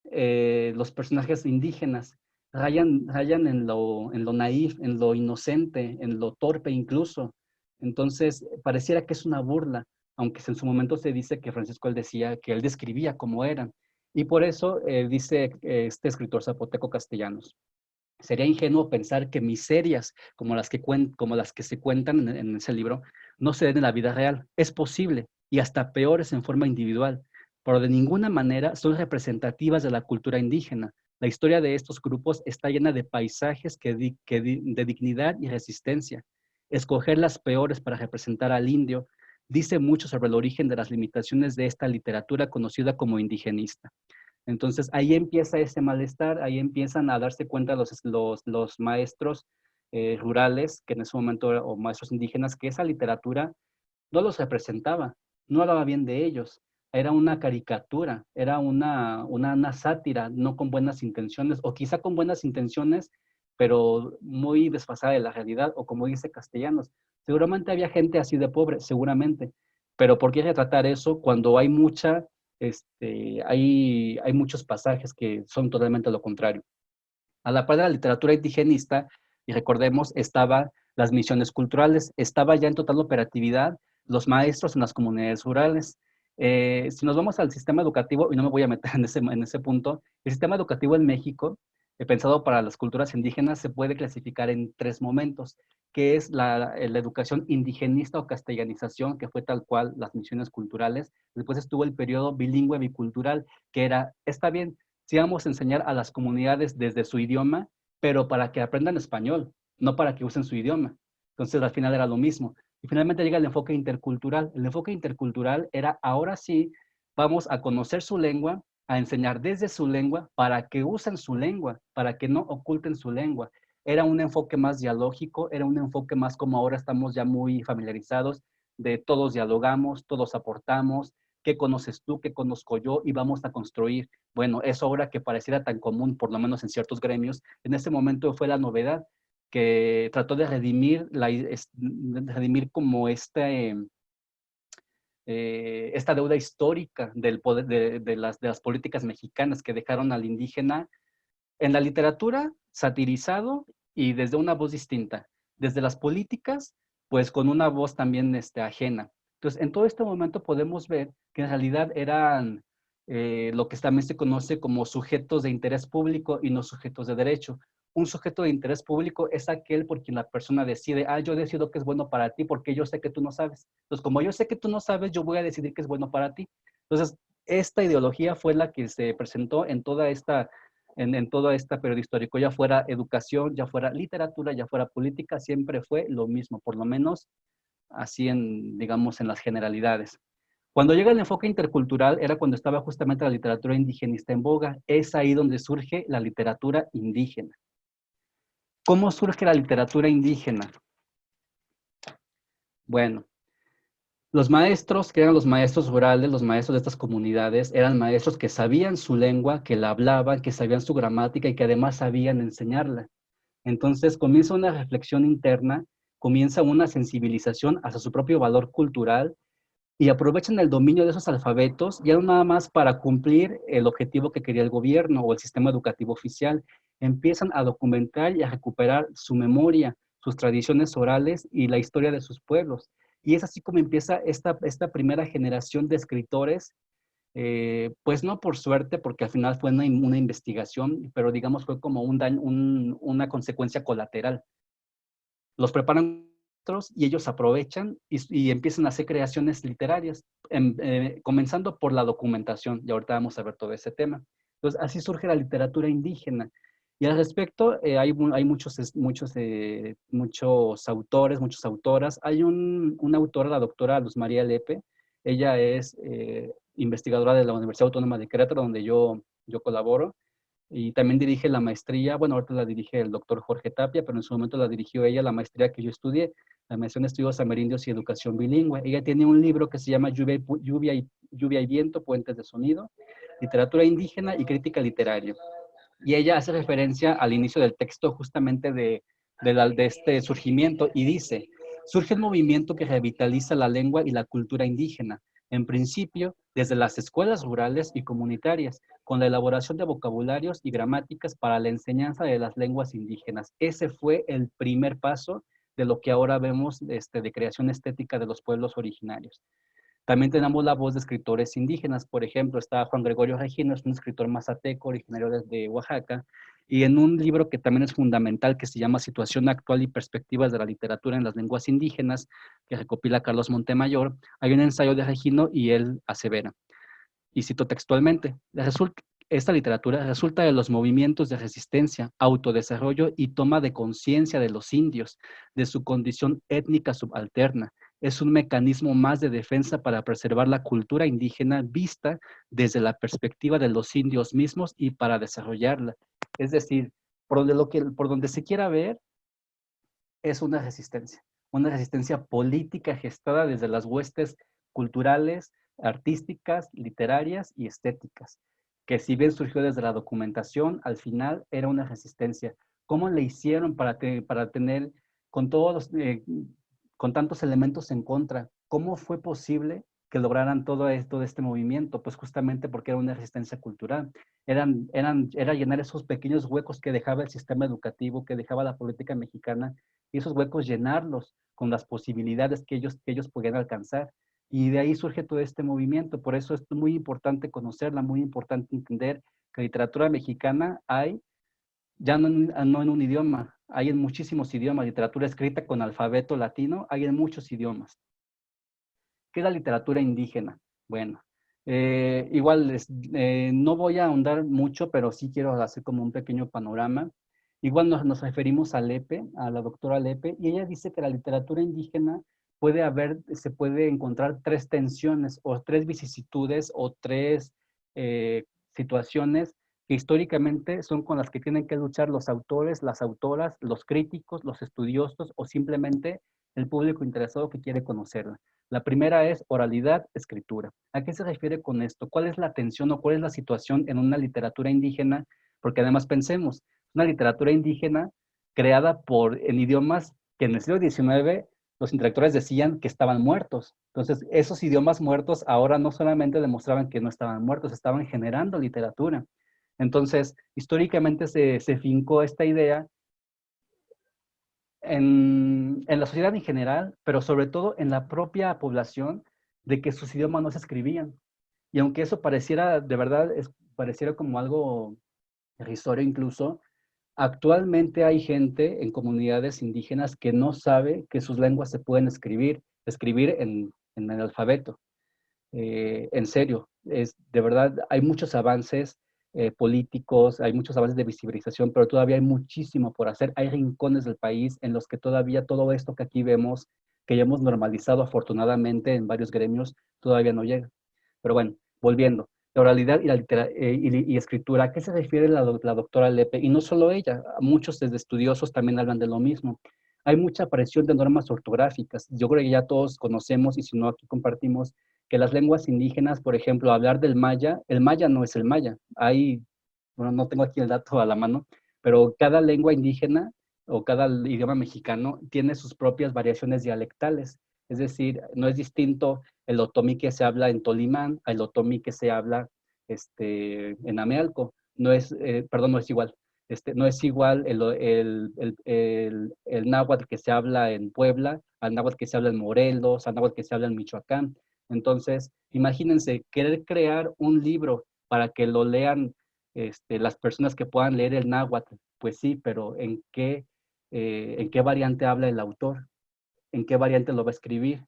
los personajes indígenas. Rayan en lo naif, en lo inocente, en lo torpe incluso. Entonces, pareciera que es una burla, aunque en su momento se dice que Francisco él decía que él describía cómo eran. Y por eso dice este escritor zapoteco Castellanos, sería ingenuo pensar que miserias como las que se cuentan en ese libro no se den en la vida real. Es posible, y hasta peores en forma individual, pero de ninguna manera son representativas de la cultura indígena. La historia de estos grupos está llena de paisajes de dignidad y resistencia. Escoger las peores para representar al indio dice mucho sobre el origen de las limitaciones de esta literatura conocida como indigenista. Entonces ahí empieza ese malestar, ahí empiezan a darse cuenta los maestros rurales, que en ese momento, o maestros indígenas, que esa literatura no los representaba, no hablaba bien de ellos, era una caricatura, era una sátira, no con buenas intenciones, o quizá con buenas intenciones, pero muy desfasada de la realidad, o como dice Castellanos, seguramente había gente así de pobre, seguramente, pero ¿por qué retratar eso cuando hay hay muchos pasajes que son totalmente lo contrario? A la par de la literatura indigenista, y recordemos, estaban las misiones culturales, estaba ya en total operatividad los maestros en las comunidades rurales. Si nos vamos al sistema educativo, y no me voy a meter en ese punto, el sistema educativo en México, pensado para las culturas indígenas, se puede clasificar en tres momentos, que es la educación indigenista o castellanización, que fue tal cual las misiones culturales. Después estuvo el periodo bilingüe bicultural, que era, está bien, sí vamos a enseñar a las comunidades desde su idioma, pero para que aprendan español, no para que usen su idioma. Entonces, al final era lo mismo. Y finalmente llega el enfoque intercultural. El enfoque intercultural era, ahora sí, vamos a conocer su lengua, a enseñar desde su lengua, para que usen su lengua, para que no oculten su lengua. Era un enfoque más dialógico, era un enfoque más como ahora estamos ya muy familiarizados, de todos dialogamos, todos aportamos, qué conoces tú, qué conozco yo, y vamos a construir. Bueno, eso ahora que pareciera tan común, por lo menos en ciertos gremios, en ese momento fue la novedad, que trató de redimir como esta deuda histórica del poder, de las políticas mexicanas que dejaron al indígena en la literatura satirizado y desde una voz distinta. Desde las políticas, pues con una voz también ajena. Entonces, en todo este momento podemos ver que en realidad eran lo que también se conoce como sujetos de interés público y no sujetos de derecho. Un sujeto de interés público es aquel por quien la persona decide, yo decido que es bueno para ti porque yo sé que tú no sabes. Entonces, como yo sé que tú no sabes, yo voy a decidir que es bueno para ti. Entonces, esta ideología fue la que se presentó en toda en todo este periodo histórico, ya fuera educación, ya fuera literatura, ya fuera política, siempre fue lo mismo, por lo menos así digamos, en las generalidades. Cuando llega el enfoque intercultural era cuando estaba justamente la literatura indigenista en boga. Es ahí donde surge la literatura indígena. ¿Cómo surge la literatura indígena? Bueno, los maestros, que eran los maestros rurales, los maestros de estas comunidades, eran maestros que sabían su lengua, que la hablaban, que sabían su gramática y que además sabían enseñarla. Entonces comienza una reflexión interna, comienza una sensibilización hacia su propio valor cultural y aprovechan el dominio de esos alfabetos ya no nada más para cumplir el objetivo que quería el gobierno o el sistema educativo oficial. Empiezan a documentar y a recuperar su memoria, sus tradiciones orales y la historia de sus pueblos. Y es así como empieza esta primera generación de escritores, pues no por suerte, porque al final fue una investigación, pero digamos fue como una consecuencia colateral. Los preparan y ellos aprovechan y empiezan a hacer creaciones literarias, comenzando por la documentación, y ahorita vamos a ver todo ese tema. Entonces, así surge la literatura indígena. Y al respecto, hay muchos autores, muchas autoras. Hay una autora, la doctora Luz María Lepe. Ella es investigadora de la Universidad Autónoma de Querétaro, donde yo colaboro. y también dirige la maestría, bueno, ahorita la dirige el doctor Jorge Tapia, pero en su momento la dirigió ella, la maestría que yo estudié, la maestría en estudios amerindios y educación bilingüe. Ella tiene un libro que se llama Lluvia y Viento, Puentes de Sonido, Literatura Indígena y Crítica Literaria. Y ella hace referencia al inicio del texto justamente de este surgimiento y dice, surge un movimiento que revitaliza la lengua y la cultura indígena, en principio desde las escuelas rurales y comunitarias, con la elaboración de vocabularios y gramáticas para la enseñanza de las lenguas indígenas. Ese fue el primer paso de lo que ahora vemos de creación estética de los pueblos originarios. También tenemos la voz de escritores indígenas. Por ejemplo, está Juan Gregorio Regino, es un escritor mazateco, originario de Oaxaca, y en un libro que también es fundamental, que se llama Situación actual y perspectivas de la literatura en las lenguas indígenas, que recopila Carlos Montemayor, hay un ensayo de Regino y él asevera, y cito textualmente, esta literatura resulta de los movimientos de resistencia, autodesarrollo y toma de conciencia de los indios, de su condición étnica subalterna. Es un mecanismo más de defensa para preservar la cultura indígena vista desde la perspectiva de los indios mismos y para desarrollarla. Es decir, por donde se quiera ver, es una resistencia política gestada desde las huestes culturales, artísticas, literarias y estéticas, que si bien surgió desde la documentación, al final era una resistencia. ¿Cómo le hicieron para tener con con tantos elementos en contra? ¿Cómo fue posible que lograran todo esto de este movimiento? Pues justamente porque era una resistencia cultural. Era llenar esos pequeños huecos que dejaba el sistema educativo, que dejaba la política mexicana, y esos huecos llenarlos con las posibilidades que ellos podían alcanzar. Y de ahí surge todo este movimiento. Por eso es muy importante conocerla, muy importante entender que literatura mexicana hay, ya no en un idioma, hay en muchísimos idiomas. Literatura escrita con alfabeto latino, hay en muchos idiomas. ¿Qué es la literatura indígena? Bueno, igual no voy a ahondar mucho, pero sí quiero hacer como un pequeño panorama. Igual nos referimos a Lepe, a la doctora Lepe, y ella dice que la literatura indígena se puede encontrar tres tensiones o tres vicisitudes o tres situaciones que históricamente son con las que tienen que luchar los autores, las autoras, los críticos, los estudiosos o simplemente el público interesado que quiere conocerla. La primera es oralidad, escritura. ¿A qué se refiere con esto? ¿Cuál es la tensión o cuál es la situación en una literatura indígena? Porque además pensemos, una literatura indígena creada en idiomas que en el siglo XIX los intelectuales decían que estaban muertos. Entonces, esos idiomas muertos ahora no solamente demostraban que no estaban muertos, estaban generando literatura. Entonces, históricamente se fincó esta idea en la sociedad en general, pero sobre todo en la propia población, de que sus idiomas no se escribían. Y aunque eso pareciera, de verdad, pareciera como algo irrisorio incluso, actualmente hay gente en comunidades indígenas que no sabe que sus lenguas se pueden escribir en el alfabeto. En serio, de verdad, hay muchos avances políticos, hay muchos avances de visibilización, pero todavía hay muchísimo por hacer. Hay rincones del país en los que todavía todo esto que aquí vemos, que ya hemos normalizado afortunadamente en varios gremios, todavía no llega. Pero bueno, volviendo, la oralidad y escritura, ¿a qué se refiere la doctora Lepe? Y no solo ella, muchos desde estudiosos también hablan de lo mismo. Hay mucha aparición de normas ortográficas. Yo creo que ya todos conocemos, y si no, aquí compartimos, que las lenguas indígenas, por ejemplo, hablar del maya, el maya no es el maya. Bueno, no tengo aquí el dato a la mano, pero cada lengua indígena o cada idioma mexicano tiene sus propias variaciones dialectales. Es decir, no es distinto el otomí que se habla en Tolimán al otomí que se habla en Amealco. Perdón, no es igual. No es igual el náhuatl que se habla en Puebla al náhuatl que se habla en Morelos, al náhuatl que se habla en Michoacán. Entonces, imagínense, querer crear un libro para que lo lean las personas que puedan leer el náhuatl, pues sí, pero en qué variante habla el autor? ¿En qué variante lo va a escribir?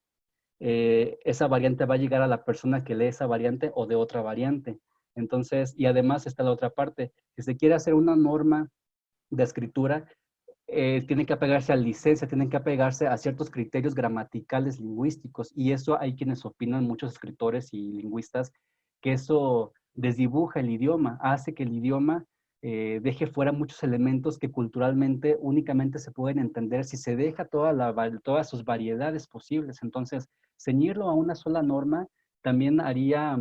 Esa variante va a llegar a la persona que lee esa variante o de otra variante. Entonces, y además está la otra parte, si se quiere hacer una norma de escritura, tienen que apegarse a licencia, tienen que apegarse a ciertos criterios gramaticales lingüísticos, y eso hay quienes opinan, muchos escritores y lingüistas, que eso desdibuja el idioma, hace que el idioma deje fuera muchos elementos que culturalmente únicamente se pueden entender si se deja todas sus variedades posibles. Entonces, ceñirlo a una sola norma también haría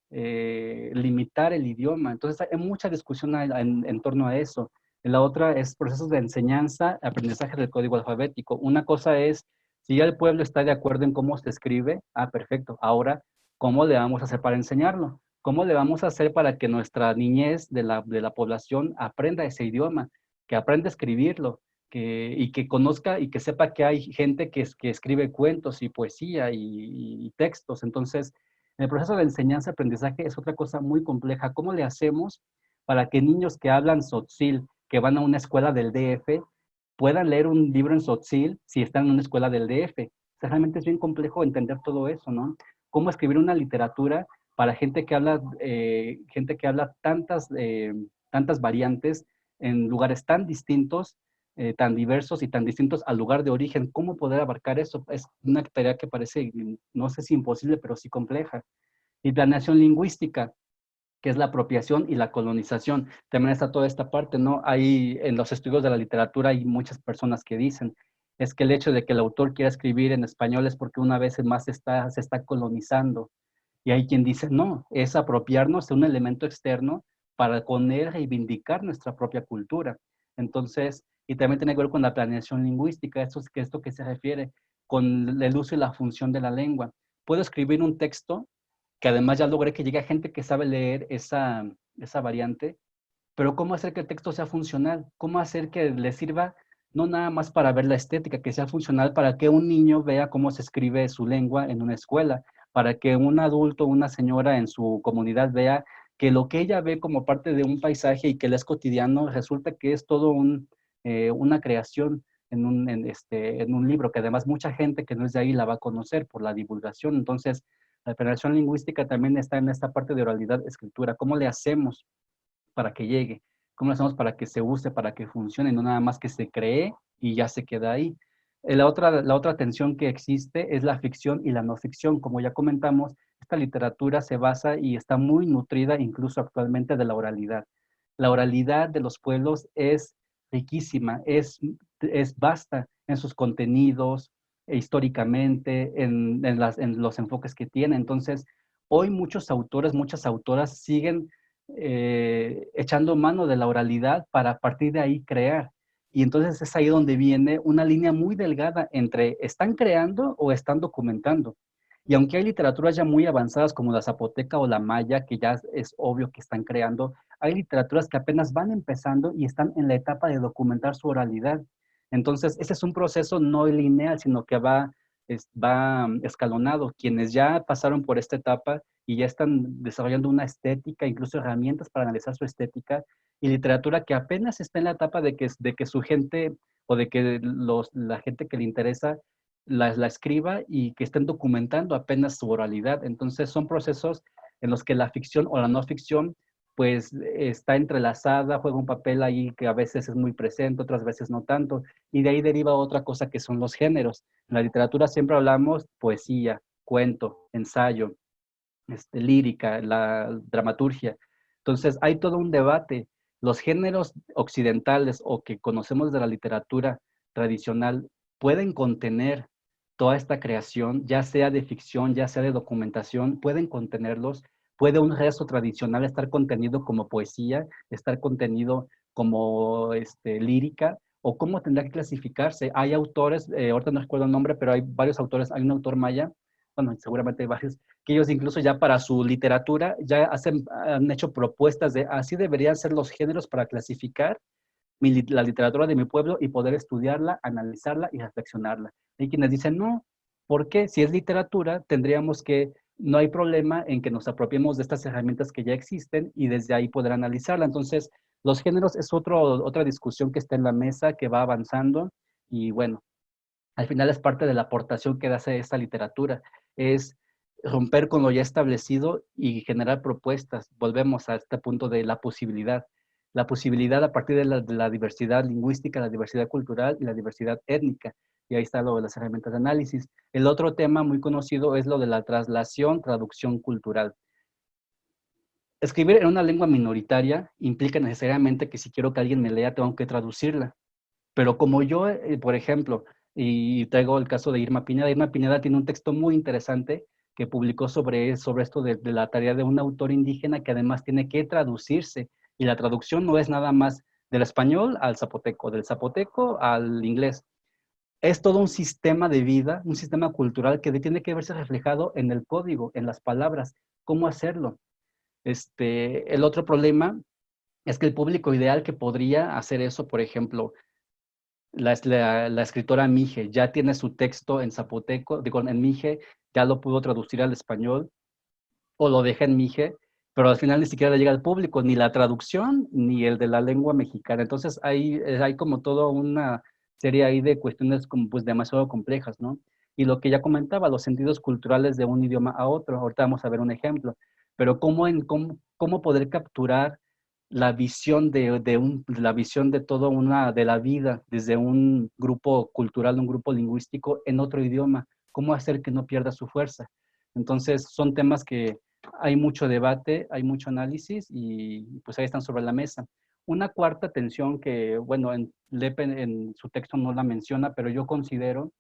limitar el idioma. Entonces, hay mucha discusión en torno a eso. La otra es procesos de enseñanza, aprendizaje del código alfabético. Una cosa es, si ya el pueblo está de acuerdo en cómo se escribe, perfecto. Ahora, ¿cómo le vamos a hacer para enseñarlo? ¿Cómo le vamos a hacer para que nuestra niñez de la población aprenda ese idioma, que aprenda a escribirlo, y que conozca y que sepa que hay gente que escribe cuentos y poesía y textos? Entonces, el proceso de enseñanza-aprendizaje es otra cosa muy compleja. ¿Cómo le hacemos para que niños que hablan tzotzil, que van a una escuela del DF, puedan leer un libro en tzotzil si están en una escuela del DF? O sea, realmente es bien complejo entender todo eso, ¿no? Cómo escribir una literatura para gente que habla tantas variantes en lugares tan distintos, tan diversos y tan distintos al lugar de origen. ¿Cómo poder abarcar eso? Es una tarea que parece, no sé si imposible, pero sí compleja. Y planeación lingüística, que es la apropiación y la colonización. También está toda esta parte, ¿no? Hay, en los estudios de la literatura hay muchas personas que dicen, es que el hecho de que el autor quiera escribir en español es porque una vez más se está colonizando. Y hay quien dice, no, es apropiarnos de un elemento externo para poner, reivindicar nuestra propia cultura. Entonces, y también tiene que ver con la planeación lingüística, esto que se refiere con el uso y la función de la lengua. Puedo escribir un texto que además ya logré que llegue a gente que sabe leer esa variante, pero ¿cómo hacer que el texto sea funcional? ¿Cómo hacer que le sirva no nada más para ver la estética, que sea funcional para que un niño vea cómo se escribe su lengua en una escuela, para que un adulto, una señora en su comunidad vea que lo que ella ve como parte de un paisaje y que le es cotidiano, resulta que es todo una creación en un libro, que además mucha gente que no es de ahí la va a conocer por la divulgación? Entonces, la planeación lingüística también está en esta parte de oralidad, escritura. ¿Cómo le hacemos para que llegue? ¿Cómo lo hacemos para que se use, para que funcione, no nada más que se cree y ya se queda ahí? La otra tensión que existe es la ficción y la no ficción. Como ya comentamos, esta literatura se basa y está muy nutrida incluso actualmente de la oralidad. La oralidad de los pueblos es riquísima, es vasta en sus contenidos, históricamente, en los enfoques que tiene. Entonces, hoy muchos autores, muchas autoras siguen echando mano de la oralidad para a partir de ahí crear. Y entonces es ahí donde viene una línea muy delgada entre están creando o están documentando. Y aunque hay literaturas ya muy avanzadas como la zapoteca o la maya, que ya es obvio que están creando, hay literaturas que apenas van empezando y están en la etapa de documentar su oralidad. Entonces, ese es un proceso no lineal, sino que va escalonado. Quienes ya pasaron por esta etapa y ya están desarrollando una estética, incluso herramientas para analizar su estética, y literatura que apenas está en la etapa de que su gente o de que la gente que le interesa la escriba y que estén documentando apenas su oralidad. Entonces son procesos en los que la ficción o la no ficción pues está entrelazada, juega un papel ahí que a veces es muy presente, otras veces no tanto, y de ahí deriva otra cosa que son los géneros. En la literatura siempre hablamos poesía, cuento, ensayo, lírica, la dramaturgia. Entonces hay todo un debate. Los géneros occidentales o que conocemos de la literatura tradicional pueden contener toda esta creación, ya sea de ficción, ya sea de documentación, pueden contenerlos. Puede un resto tradicional estar contenido como poesía, estar contenido como lírica, o cómo tendrá que clasificarse. Hay autores, ahorita no recuerdo el nombre, pero hay varios autores, hay un autor maya, bueno, seguramente hay varios, que ellos incluso ya para su literatura ya han hecho propuestas de así deberían ser los géneros para clasificar la literatura de mi pueblo y poder estudiarla, analizarla y reflexionarla. Hay quienes dicen, no, ¿por qué? Si es literatura, no hay problema en que nos apropiemos de estas herramientas que ya existen y desde ahí poder analizarla. Entonces, los géneros es otra discusión que está en la mesa, que va avanzando y bueno, al final es parte de la aportación que hace esta literatura, es romper con lo ya establecido y generar propuestas. Volvemos a este punto de la posibilidad. La posibilidad a partir de la diversidad lingüística, la diversidad cultural y la diversidad étnica. Y ahí está lo de las herramientas de análisis. El otro tema muy conocido es lo de la traslación, traducción cultural. escribir en una lengua minoritaria implica necesariamente que si quiero que alguien me lea, tengo que traducirla. Pero como yo, por ejemplo, y traigo el caso de Irma Pineda tiene un texto muy interesante que publicó sobre esto de la tarea de un autor indígena que además tiene que traducirse. Y la traducción no es nada más del español al zapoteco, del zapoteco al inglés. Es todo un sistema de vida, un sistema cultural que tiene que verse reflejado en el código, en las palabras, cómo hacerlo. El otro problema es que el público ideal que podría hacer eso, por ejemplo, la escritora Mije ya tiene su texto en zapoteco, digo, en Mije, ya lo pudo traducir al español, o lo deja en Mije, pero al final ni siquiera le llega al público, ni la traducción, ni el de la lengua mexicana. Entonces hay como toda una serie ahí de cuestiones como pues demasiado complejas, ¿no? Y lo que ya comentaba, los sentidos culturales de un idioma a otro. Ahorita vamos a ver un ejemplo, pero cómo poder capturar la visión la visión de toda de la vida desde un grupo cultural, un grupo lingüístico en otro idioma, cómo hacer que no pierda su fuerza. Entonces, son temas que hay mucho debate, hay mucho análisis y pues ahí están sobre la mesa. Una cuarta tensión que, bueno, Lepe en su texto no la menciona, pero yo considero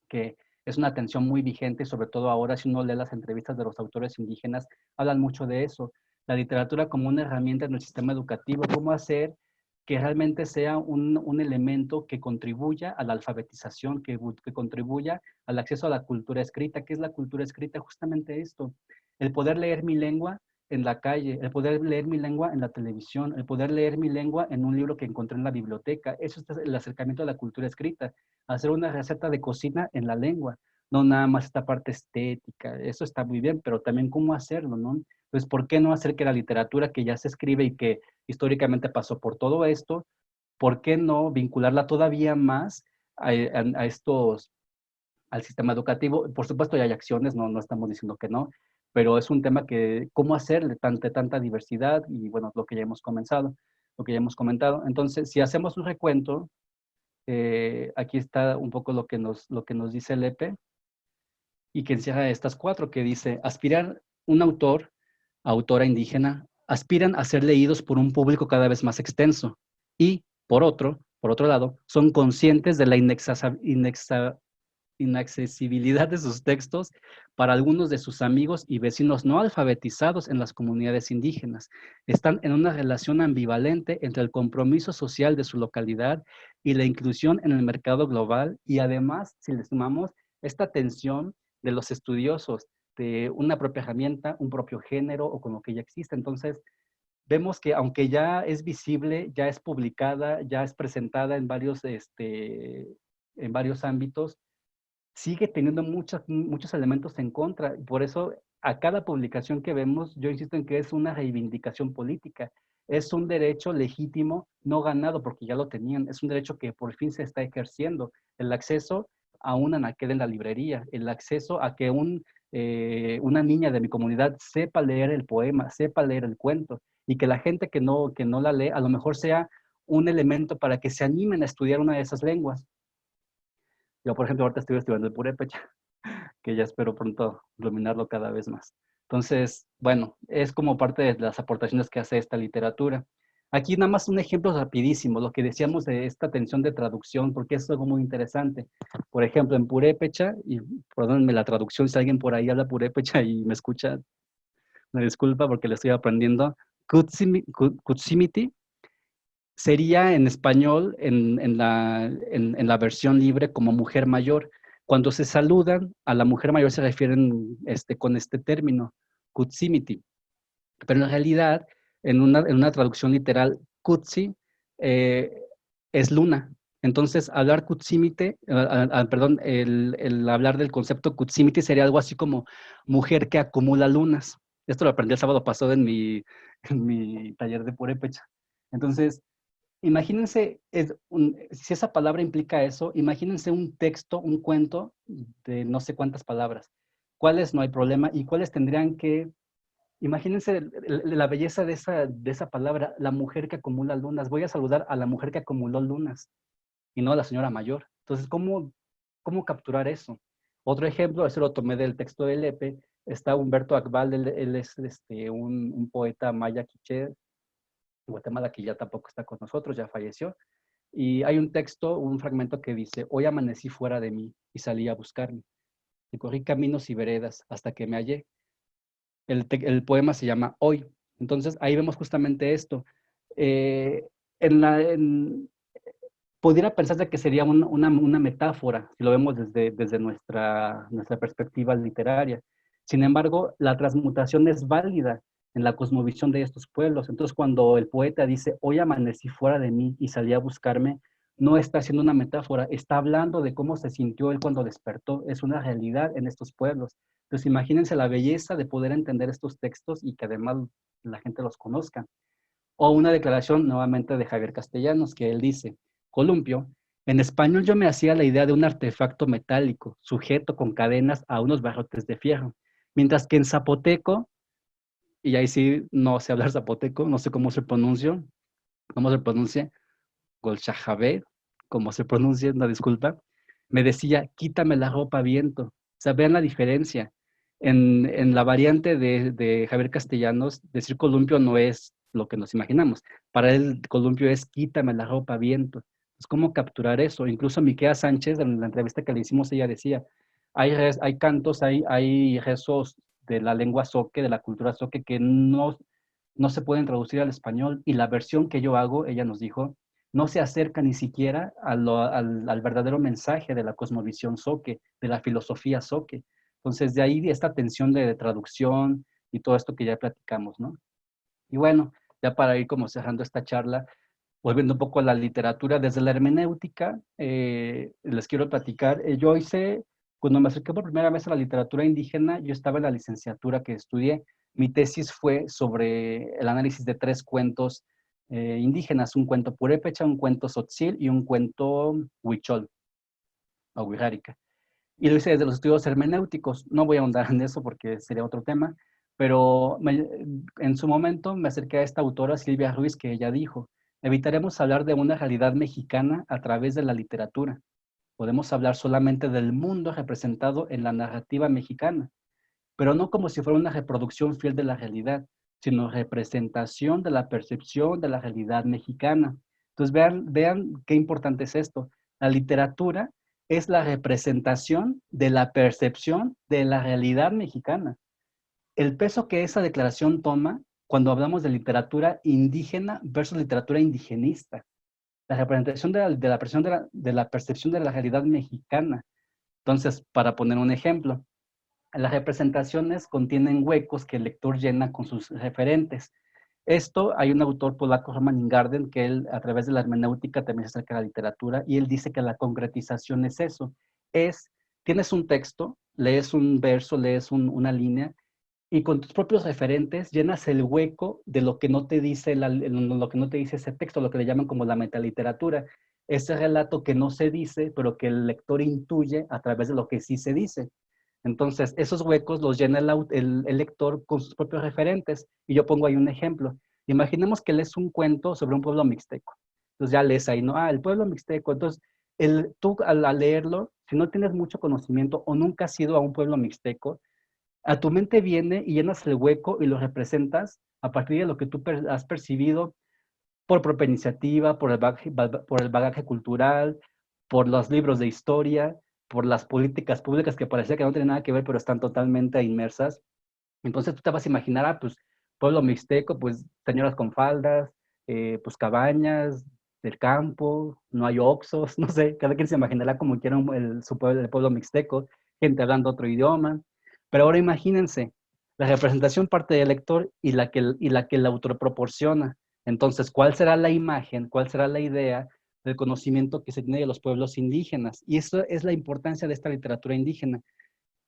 que es una tensión muy vigente, sobre todo ahora si uno lee las entrevistas de los autores indígenas, hablan mucho de eso, la literatura como una herramienta en el sistema educativo, cómo hacer que realmente sea un elemento que contribuya a la alfabetización, que contribuya al acceso a la cultura escrita. ¿Qué es la cultura escrita? Justamente esto, el poder leer mi lengua en la calle, el poder leer mi lengua en la televisión, el poder leer mi lengua en un libro que encontré en la biblioteca. Eso es el acercamiento a la cultura escrita, hacer una receta de cocina en la lengua, no nada más esta parte estética. Eso está muy bien, pero también cómo hacerlo, ¿no? Entonces, ¿por qué no hacer que la literatura que ya se escribe y que históricamente pasó por todo esto, ¿por qué no vincularla todavía más a estos, al sistema educativo? Por supuesto, ya hay acciones, no estamos diciendo que no, pero es un tema que, ¿cómo hacerle tanta diversidad? Y bueno, lo que ya hemos comenzado, lo que ya hemos comentado. Entonces, si hacemos un recuento, aquí está un poco lo que nos dice Lepe y que encierra estas cuatro, que dice, aspirar un autor, autora indígena, aspiran a ser leídos por un público cada vez más extenso y, por otro lado, son conscientes de la inaccesibilidad de sus textos para algunos de sus amigos y vecinos no alfabetizados en las comunidades indígenas. Están en una relación ambivalente entre el compromiso social de su localidad y la inclusión en el mercado global y además, si le sumamos esta tensión de los estudiosos de una propia herramienta, un propio género o con lo que ya existe. Entonces, vemos que aunque ya es visible, ya es publicada, ya es presentada en varios ámbitos, sigue teniendo muchos elementos en contra. Por eso, a cada publicación que vemos, yo insisto en que es una reivindicación política. Es un derecho legítimo, no ganado porque ya lo tenían. Es un derecho que por fin se está ejerciendo. El acceso a un anaquel en la librería, el acceso a que una niña de mi comunidad sepa leer el poema, sepa leer el cuento, y que la gente que no la lee a lo mejor sea un elemento para que se animen a estudiar una de esas lenguas. Yo, por ejemplo, ahorita estoy estudiando el purépecha, que ya espero pronto dominarlo cada vez más. Entonces, bueno, es como parte de las aportaciones que hace esta literatura. Aquí nada más un ejemplo rapidísimo, lo que decíamos de esta tensión de traducción, porque es algo muy interesante. Por ejemplo, en purépecha, y perdónenme la traducción, si alguien por ahí habla purépecha y me escucha, me disculpa porque le estoy aprendiendo. Kutsimiti sería en español, en la versión libre, como mujer mayor. Cuando se saludan, a la mujer mayor se refieren con este término, kutsimiti. Pero en realidad, en una traducción literal, kutsi es luna. Entonces, hablar kutsimite, perdón, el hablar del concepto kutsimite sería algo así como mujer que acumula lunas. Esto lo aprendí el sábado pasado en mi taller de purépecha. Entonces, imagínense, si esa palabra implica eso, imagínense un texto, un cuento de no sé cuántas palabras. ¿Cuáles no hay problema? ¿Y cuáles tendrían que... Imagínense la belleza de esa palabra, la mujer que acumula lunas. Voy a saludar a la mujer que acumuló lunas y no a la señora mayor. Entonces, ¿cómo capturar eso? Otro ejemplo, eso lo tomé del texto de Lepe, Está Humberto Akbal, él es un poeta maya quiché, Guatemala, que ya tampoco está con nosotros, ya falleció. Y hay un texto, un fragmento que dice: hoy amanecí fuera de mí y salí a buscarme. Recorrí caminos y veredas hasta que me hallé. El poema se llama Hoy. Entonces ahí vemos justamente esto. Eh, en la, en, Pudiera pensarse que sería una metáfora, si lo vemos desde nuestra perspectiva literaria. Sin embargo, la transmutación es válida en la cosmovisión de estos pueblos. Entonces, cuando el poeta dice, hoy amanecí fuera de mí y salí a buscarme, no está haciendo una metáfora, está hablando de cómo se sintió él cuando despertó. Es una realidad en estos pueblos. Entonces, imagínense la belleza de poder entender estos textos y que además la gente los conozca. O una declaración nuevamente de Javier Castellanos, que él dice: columpio, en español yo me hacía la idea de un artefacto metálico, sujeto con cadenas a unos barrotes de fierro, mientras que en zapoteco, y ahí sí no sé hablar zapoteco, no sé cómo se pronuncia, Golchajabé, como se pronuncia, una disculpa, me decía, quítame la ropa, viento. O sea, vean la diferencia. En la variante de Javier Castellanos, decir columpio no es lo que nos imaginamos. Para él, columpio es quítame la ropa, viento. Entonces, ¿cómo capturar eso? Incluso Miquea Sánchez, en la entrevista que le hicimos, ella decía, hay cantos, hay rezos de la lengua zoque, de la cultura zoque, que no se pueden traducir al español, y la versión que yo hago, ella nos dijo, no se acerca ni siquiera al verdadero mensaje de la cosmovisión zoque, de la filosofía zoque. Entonces, de ahí esta tensión de traducción y todo esto que ya platicamos, ¿no? Y bueno, ya para ir como cerrando esta charla, volviendo un poco a la literatura, desde la hermenéutica, les quiero platicar. Yo hice, cuando me acerqué por primera vez a la literatura indígena, yo estaba en la licenciatura que estudié. Mi tesis fue sobre el análisis de 3 cuentos indígenas: un cuento purépecha, un cuento tzotzil y un cuento huichol o wixárika. Y lo hice desde los estudios hermenéuticos. No voy a ahondar en eso porque sería otro tema, pero en su momento me acerqué a esta autora, Silvia Ruiz, que ella dijo: evitaremos hablar de una realidad mexicana a través de la literatura. Podemos hablar solamente del mundo representado en la narrativa mexicana, pero no como si fuera una reproducción fiel de la realidad, sino representación de la percepción de la realidad mexicana. Entonces vean qué importante es esto. La literatura es la representación de la percepción de la realidad mexicana. El peso que esa declaración toma cuando hablamos de literatura indígena versus literatura indigenista. La representación de la percepción de la realidad mexicana. Entonces, para poner un ejemplo, las representaciones contienen huecos que el lector llena con sus referentes. Esto, hay un autor polaco, Roman Ingarden, que él, a través de la hermenéutica, también se acerca a la literatura, y él dice que la concretización es eso. Tienes un texto, lees un verso, lees una línea, y con tus propios referentes llenas el hueco de lo que no te dice, lo que no te dice ese texto, lo que le llaman como la metaliteratura. Ese relato que no se dice, pero que el lector intuye a través de lo que sí se dice. Entonces, esos huecos los llena el lector con sus propios referentes. Y yo pongo ahí un ejemplo. Imaginemos que lees un cuento sobre un pueblo mixteco. Entonces ya lees ahí, ¿no? Ah, el pueblo mixteco. Entonces, tú al leerlo, si no tienes mucho conocimiento o nunca has ido a un pueblo mixteco, a tu mente viene y llenas el hueco y lo representas a partir de lo que tú has percibido por propia iniciativa, por el bagaje cultural, por los libros de historia, por las políticas públicas que parecía que no tienen nada que ver, pero están totalmente inmersas. Entonces tú te vas a imaginar, pues, pueblo mixteco, pues, señoras con faldas, pues, cabañas del campo, no hay oxos, no sé, cada quien se imaginará como quiera el pueblo mixteco, gente hablando otro idioma. Pero ahora imagínense, la representación parte del lector y la que el autor proporciona. Entonces, ¿cuál será la imagen, cuál será la idea del conocimiento que se tiene de los pueblos indígenas? Y eso es la importancia de esta literatura indígena.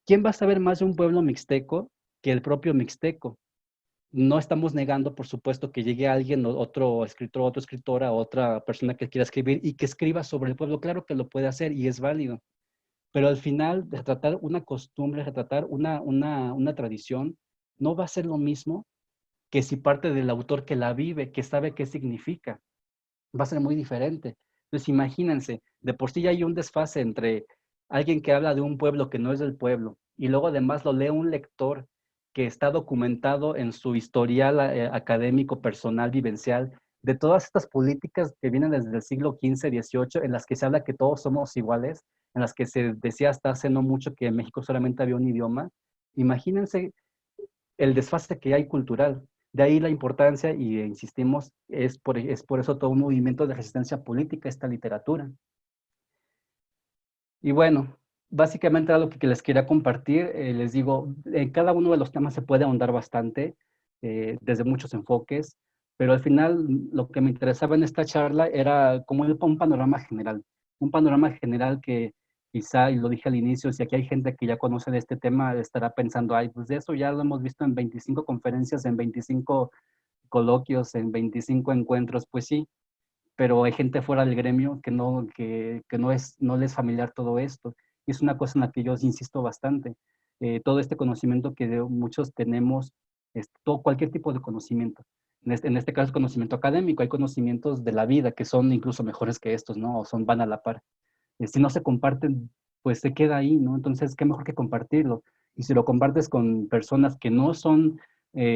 ¿Quién va a saber más de un pueblo mixteco que el propio mixteco? No estamos negando, por supuesto, que llegue alguien, otro escritor, otra escritora, otra persona que quiera escribir y que escriba sobre el pueblo. Claro que lo puede hacer y es válido. Pero al final, retratar una costumbre, retratar una tradición, no va a ser lo mismo que si parte del autor que la vive, que sabe qué significa. Va a ser muy diferente. Entonces, imagínense, de por sí ya hay un desfase entre alguien que habla de un pueblo que no es del pueblo y luego además lo lee un lector que está documentado en su historial académico, personal, vivencial, de todas estas políticas que vienen desde el siglo XV, XVIII, en las que se habla que todos somos iguales, en las que se decía hasta hace no mucho que en México solamente había un idioma. Imagínense el desfase que hay cultural. De ahí la importancia, y insistimos, es por eso todo un movimiento de resistencia política, esta literatura. Y bueno, básicamente era lo que les quería compartir. Les digo, en cada uno de los temas se puede ahondar bastante, desde muchos enfoques, pero al final lo que me interesaba en esta charla era como un panorama general que quizá, y lo dije al inicio, si aquí hay gente que ya conoce de este tema, estará pensando, ay, pues de eso ya lo hemos visto en 25 conferencias, en 25 coloquios, en 25 encuentros, pues sí, pero hay gente fuera del gremio que no les es familiar todo esto. Y es una cosa en la que yo insisto bastante. Todo este conocimiento que muchos tenemos, cualquier tipo de conocimiento. En este caso, conocimiento académico, hay conocimientos de la vida que son incluso mejores que estos, ¿no? O van a la par. Si no se comparten, pues se queda ahí, ¿no? Entonces, qué mejor que compartirlo. Y si lo compartes con personas que no son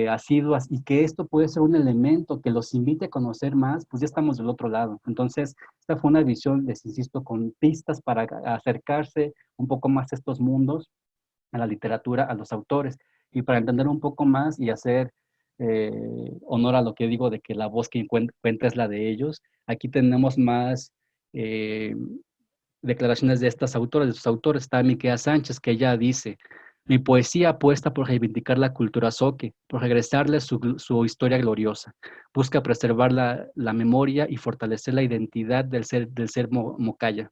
asiduas y que esto puede ser un elemento que los invite a conocer más, pues ya estamos del otro lado. Entonces, esta fue una visión, les insisto, con pistas para acercarse un poco más a estos mundos, a la literatura, a los autores, y para entender un poco más y hacer honor a lo que digo de que la voz que cuenta es la de ellos. Aquí tenemos más declaraciones de estas autoras, de sus autores. Está Miquea Sánchez, que ella dice: mi poesía apuesta por reivindicar la cultura zoque, por regresarle su historia gloriosa. Busca preservar la memoria y fortalecer la identidad del ser mocaya.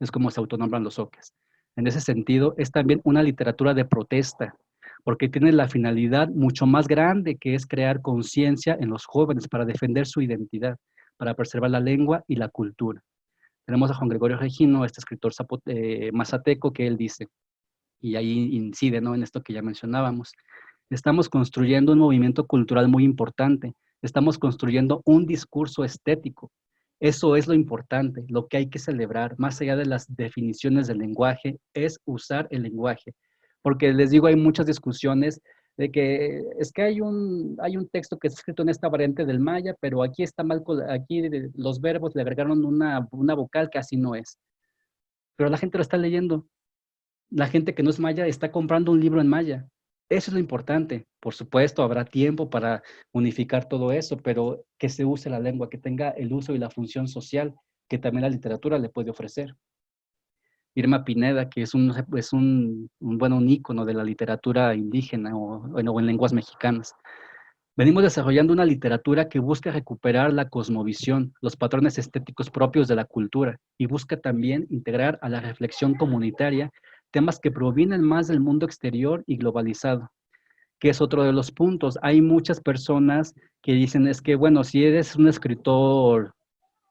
Es como se autonombran los zoques. En ese sentido, es también una literatura de protesta, porque tiene la finalidad mucho más grande, que es crear conciencia en los jóvenes para defender su identidad, para preservar la lengua y la cultura. Tenemos a Juan Gregorio Regino, este escritor mazateco, que él dice, y ahí incide, ¿no?, en esto que ya mencionábamos. Estamos construyendo un movimiento cultural muy importante. Estamos construyendo un discurso estético. Eso es lo importante, lo que hay que celebrar, más allá de las definiciones del lenguaje, es usar el lenguaje. Porque les digo, hay muchas discusiones de que es que hay un texto que está escrito en esta variante del maya, pero aquí está mal, aquí los verbos le agregaron una vocal que así no es. Pero la gente lo está leyendo. La gente que no es maya está comprando un libro en maya. Eso es lo importante. Por supuesto, habrá tiempo para unificar todo eso, pero que se use la lengua, que tenga el uso y la función social que también la literatura le puede ofrecer. Irma Pineda, que es un ícono de la literatura indígena o en lenguas mexicanas. Venimos desarrollando una literatura que busca recuperar la cosmovisión, los patrones estéticos propios de la cultura, y busca también integrar a la reflexión comunitaria temas que provienen más del mundo exterior y globalizado, que es otro de los puntos. Hay muchas personas que dicen, es que, bueno, si eres un escritor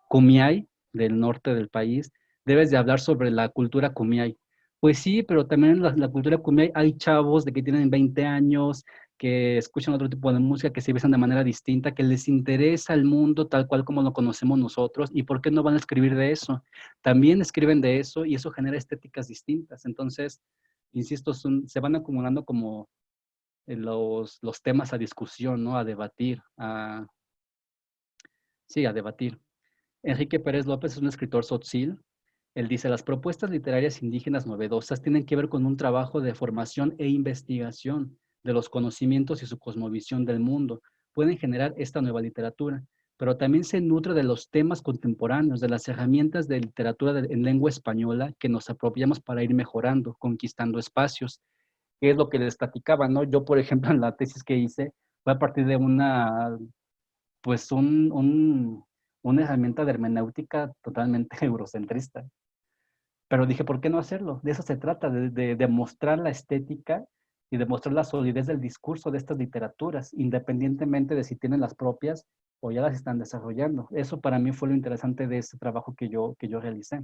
kumiai del norte del país, debes de hablar sobre la cultura kumiai. Pues sí, pero también en la cultura kumiai hay chavos de que tienen 20 años, que escuchan otro tipo de música, que se besan de manera distinta, que les interesa el mundo tal cual como lo conocemos nosotros, y ¿por qué no van a escribir de eso? También escriben de eso y eso genera estéticas distintas. Entonces, insisto, se van acumulando como los temas a discusión, ¿no? A debatir, sí, a debatir. Enrique Pérez López es un escritor tzotzil. Él dice, las propuestas literarias indígenas novedosas tienen que ver con un trabajo de formación e investigación de los conocimientos y su cosmovisión del mundo. Pueden generar esta nueva literatura, pero también se nutre de los temas contemporáneos, de las herramientas de literatura en lengua española que nos apropiamos para ir mejorando, conquistando espacios, que es lo que les platicaba, ¿no? Yo, por ejemplo, en la tesis que hice, fue a partir de pues una herramienta de hermenéutica totalmente eurocentrista. Pero dije, ¿por qué no hacerlo? De eso se trata, de demostrar la estética y demostrar la solidez del discurso de estas literaturas, independientemente de si tienen las propias o ya las están desarrollando. Eso para mí fue lo interesante de este trabajo que yo realicé.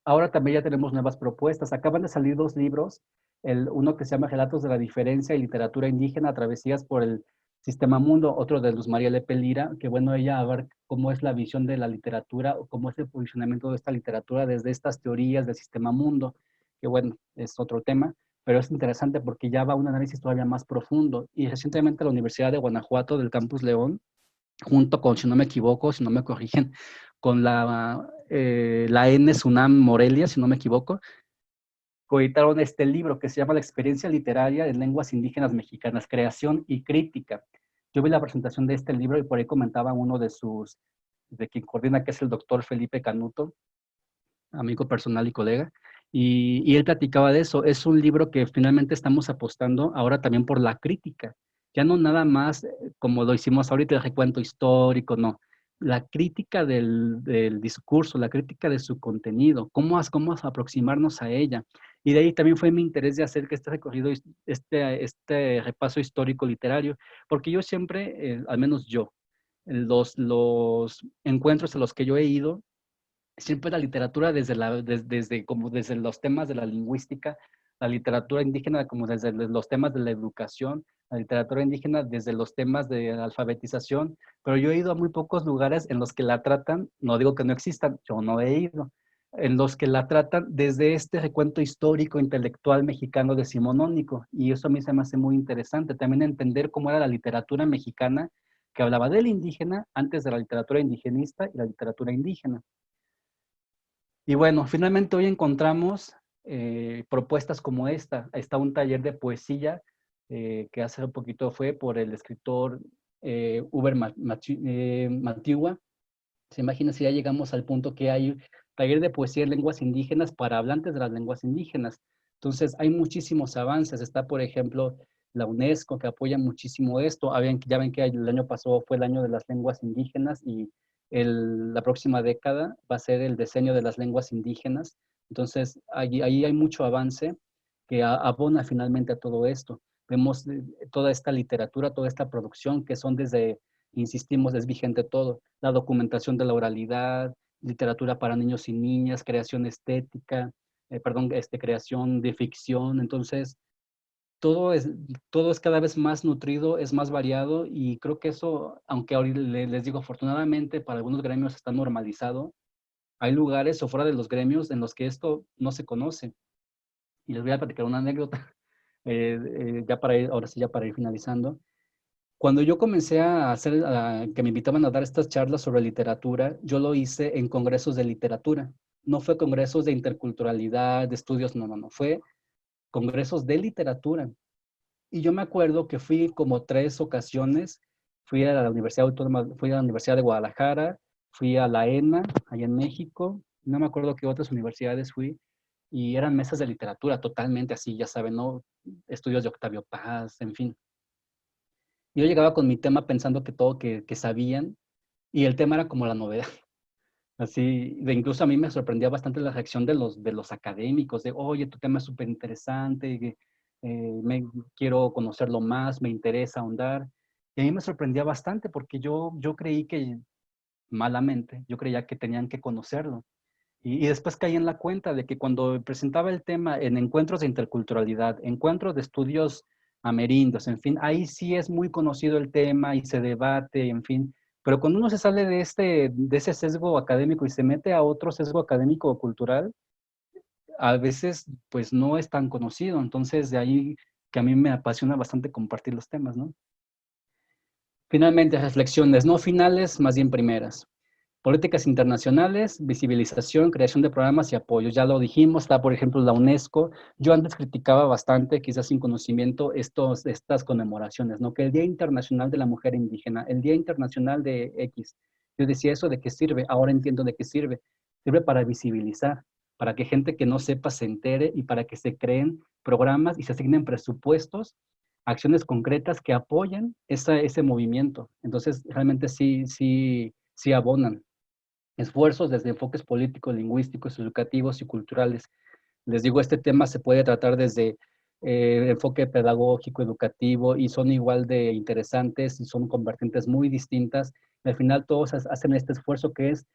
Ahora también ya tenemos nuevas propuestas. Acaban de salir 2 libros, uno que se llama Relatos de la Diferencia y Literatura Indígena, Travesías por el Sistema Mundo, otro de Luz María Lepe Lira, que bueno, ella a ver cómo es la visión de la literatura o cómo es el posicionamiento de esta literatura desde estas teorías del Sistema Mundo, que bueno, es otro tema, pero es interesante porque ya va a un análisis todavía más profundo. Y recientemente la Universidad de Guanajuato, del Campus León, junto con, si no me equivoco, si no me corrigen, con la N SUNAM Morelia, si no me equivoco, coeditaron este libro que se llama La experiencia literaria en lenguas indígenas mexicanas, creación y crítica. Yo vi la presentación de este libro y por ahí comentaba uno de quien coordina, que es el doctor Felipe Canuto, amigo personal y colega, y él platicaba de eso. Es un libro que finalmente estamos apostando ahora también por la crítica, ya no nada más como lo hicimos ahorita, el recuento histórico, no. La crítica del discurso, la crítica de su contenido, cómo aproximarnos a ella. Y de ahí también fue mi interés de hacer que este recorrido, este repaso histórico literario, porque yo siempre, al menos yo, los encuentros a los que yo he ido, siempre la literatura desde los temas de la lingüística, la literatura indígena como desde los temas de la educación, la literatura indígena desde los temas de la alfabetización, pero yo he ido a muy pocos lugares en los que la tratan, no digo que no existan, yo no he ido, en los que la tratan desde este recuento histórico intelectual mexicano decimonónico, y eso a mí se me hace muy interesante, también entender cómo era la literatura mexicana que hablaba del indígena antes de la literatura indigenista y la literatura indígena. Y bueno, finalmente hoy encontramos propuestas como esta. Está un taller de poesía que hace un poquito fue por el escritor Uber Mantigua. Se imagina si ya llegamos al punto que hay taller de poesía en lenguas indígenas para hablantes de las lenguas indígenas. Entonces, hay muchísimos avances. Está, por ejemplo, la UNESCO, que apoya muchísimo esto. Ya ven que el año pasado fue el año de las lenguas indígenas y la próxima década va a ser el diseño de las lenguas indígenas. Entonces, ahí hay mucho avance que abona finalmente a todo esto. Vemos toda esta literatura, toda esta producción que son desde, insistimos, es vigente todo. La documentación de la oralidad, literatura para niños y niñas, creación estética, creación de ficción. Entonces, todo es, todo es cada vez más nutrido, es más variado y creo que eso, aunque ahorita les digo, afortunadamente para algunos gremios está normalizado, hay lugares o fuera de los gremios en los que esto no se conoce. Y les voy a platicar una anécdota, ahora sí, ya para ir finalizando. Cuando yo comencé a hacer, que me invitaban a dar estas charlas sobre literatura, yo lo hice en congresos de literatura. No fue congresos de interculturalidad, de estudios, no, no, no. Fue congresos de literatura. Y yo me acuerdo que fui como 3 ocasiones. Fui a la Universidad Autónoma, fui a la Universidad de Guadalajara, fui a la ENA, allá en México. No me acuerdo qué otras universidades fui. Y eran mesas de literatura totalmente así, ya saben, ¿no? Estudios de Octavio Paz, en fin. Yo llegaba con mi tema pensando que todo que sabían, y el tema era como la novedad. Así, incluso a mí me sorprendía bastante la reacción de los académicos, de, oye, tu tema es súper interesante, quiero conocerlo más, me interesa ahondar. Y a mí me sorprendía bastante porque yo creí que, malamente, yo creía que tenían que conocerlo. Y después caí en la cuenta de que cuando presentaba el tema en encuentros de interculturalidad, encuentros de estudios amerindios, en fin, ahí sí es muy conocido el tema y se debate, en fin, pero cuando uno se sale de ese sesgo académico y se mete a otro sesgo académico o cultural, a veces pues no es tan conocido, entonces de ahí que a mí me apasiona bastante compartir los temas, ¿no? Finalmente, reflexiones, no finales, más bien primeras. Políticas internacionales, visibilización, creación de programas y apoyos. Ya lo dijimos, está por ejemplo la UNESCO. Yo antes criticaba bastante, quizás sin conocimiento, estas conmemoraciones, ¿no? Que el Día Internacional de la Mujer Indígena, el Día Internacional de X. Yo decía, ¿eso de qué sirve? Ahora entiendo de qué sirve. Sirve para visibilizar, para que gente que no sepa se entere y para que se creen programas y se asignen presupuestos, acciones concretas que apoyen ese movimiento. Entonces, realmente sí abonan esfuerzos desde enfoques políticos, lingüísticos, educativos y culturales. Les digo, este tema se puede tratar desde enfoque pedagógico, educativo, y son igual de interesantes y son con vertientes muy distintas. Al final todos hacen este esfuerzo que es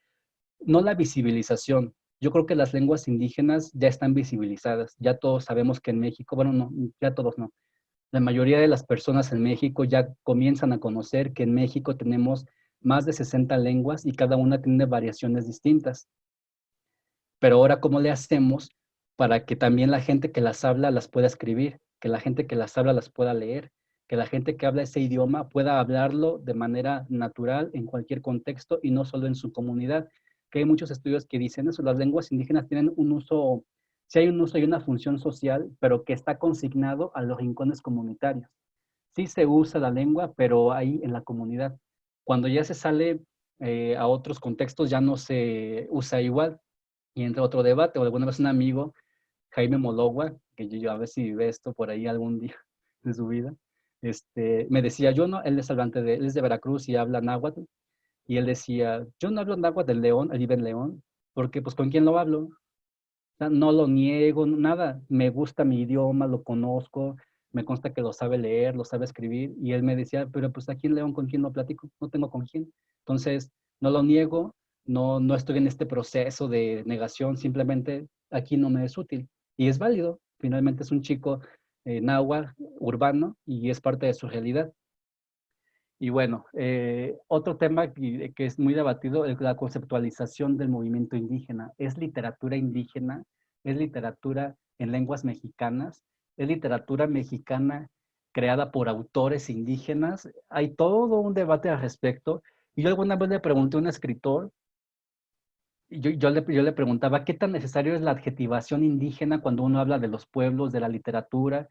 no la visibilización. Yo creo que las lenguas indígenas ya están visibilizadas. Ya todos sabemos que en México, bueno, no, ya todos no. La mayoría de las personas en México ya comienzan a conocer que en México tenemos más de 60 lenguas y cada una tiene variaciones distintas. Pero ahora, ¿cómo le hacemos para que también la gente que las habla las pueda escribir, que la gente que las habla las pueda leer, que la gente que habla ese idioma pueda hablarlo de manera natural en cualquier contexto y no solo en su comunidad. Que hay muchos estudios que dicen eso, las lenguas indígenas tienen un uso, sí hay un uso y una función social, pero que está consignado a los rincones comunitarios. Sí se usa la lengua, pero ahí en la comunidad. Cuando ya se sale a otros contextos ya no se usa igual. Y entra otro debate, o alguna vez un amigo, Jaime Mologua, que yo a ver si ve esto por ahí algún día de su vida, me decía, yo no, él es de Veracruz y habla náhuatl, y él decía, yo no hablo náhuatl del León, él vive en León, porque pues ¿con quién lo hablo? O sea, no lo niego, nada, me gusta mi idioma, lo conozco, me consta que lo sabe leer, lo sabe escribir, y él me decía, pero pues aquí en León, ¿con quién lo platico? No tengo con quién. Entonces, no lo niego, no estoy en este proceso de negación, simplemente aquí no me es útil. Y es válido, finalmente es un chico náhuatl, urbano, y es parte de su realidad. Y bueno, otro tema que es muy debatido es la conceptualización del movimiento indígena. ¿Es literatura indígena? ¿Es literatura en lenguas mexicanas? ¿Es literatura mexicana creada por autores indígenas? Hay todo un debate al respecto. Y yo alguna vez le pregunté a un escritor, y yo le preguntaba, ¿qué tan necesario es la adjetivación indígena cuando uno habla de los pueblos, de la literatura?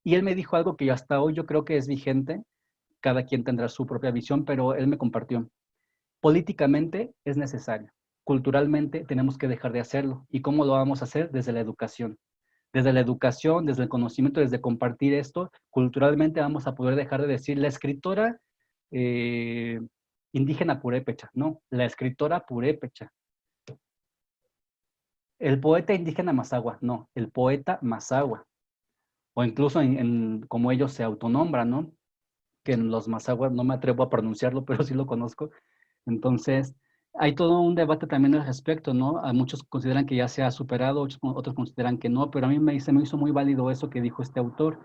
Y él me dijo algo que hasta hoy yo creo que es vigente, cada quien tendrá su propia visión, pero él me compartió. Políticamente es necesario. Culturalmente tenemos que dejar de hacerlo. ¿Y cómo lo vamos a hacer? Desde la educación. Desde la educación, desde el conocimiento, desde compartir esto, culturalmente vamos a poder dejar de decir la escritora eh, indígena purépecha. No, la escritora purépecha. El poeta indígena mazahua. No, el poeta mazahua. O incluso como ellos se autonombran, ¿no? Que en los mazahuas no me atrevo a pronunciarlo, pero sí lo conozco. Entonces, hay todo un debate también al respecto, ¿no? A muchos consideran que ya se ha superado, otros consideran que no, pero a mí se me hizo muy válido eso que dijo este autor,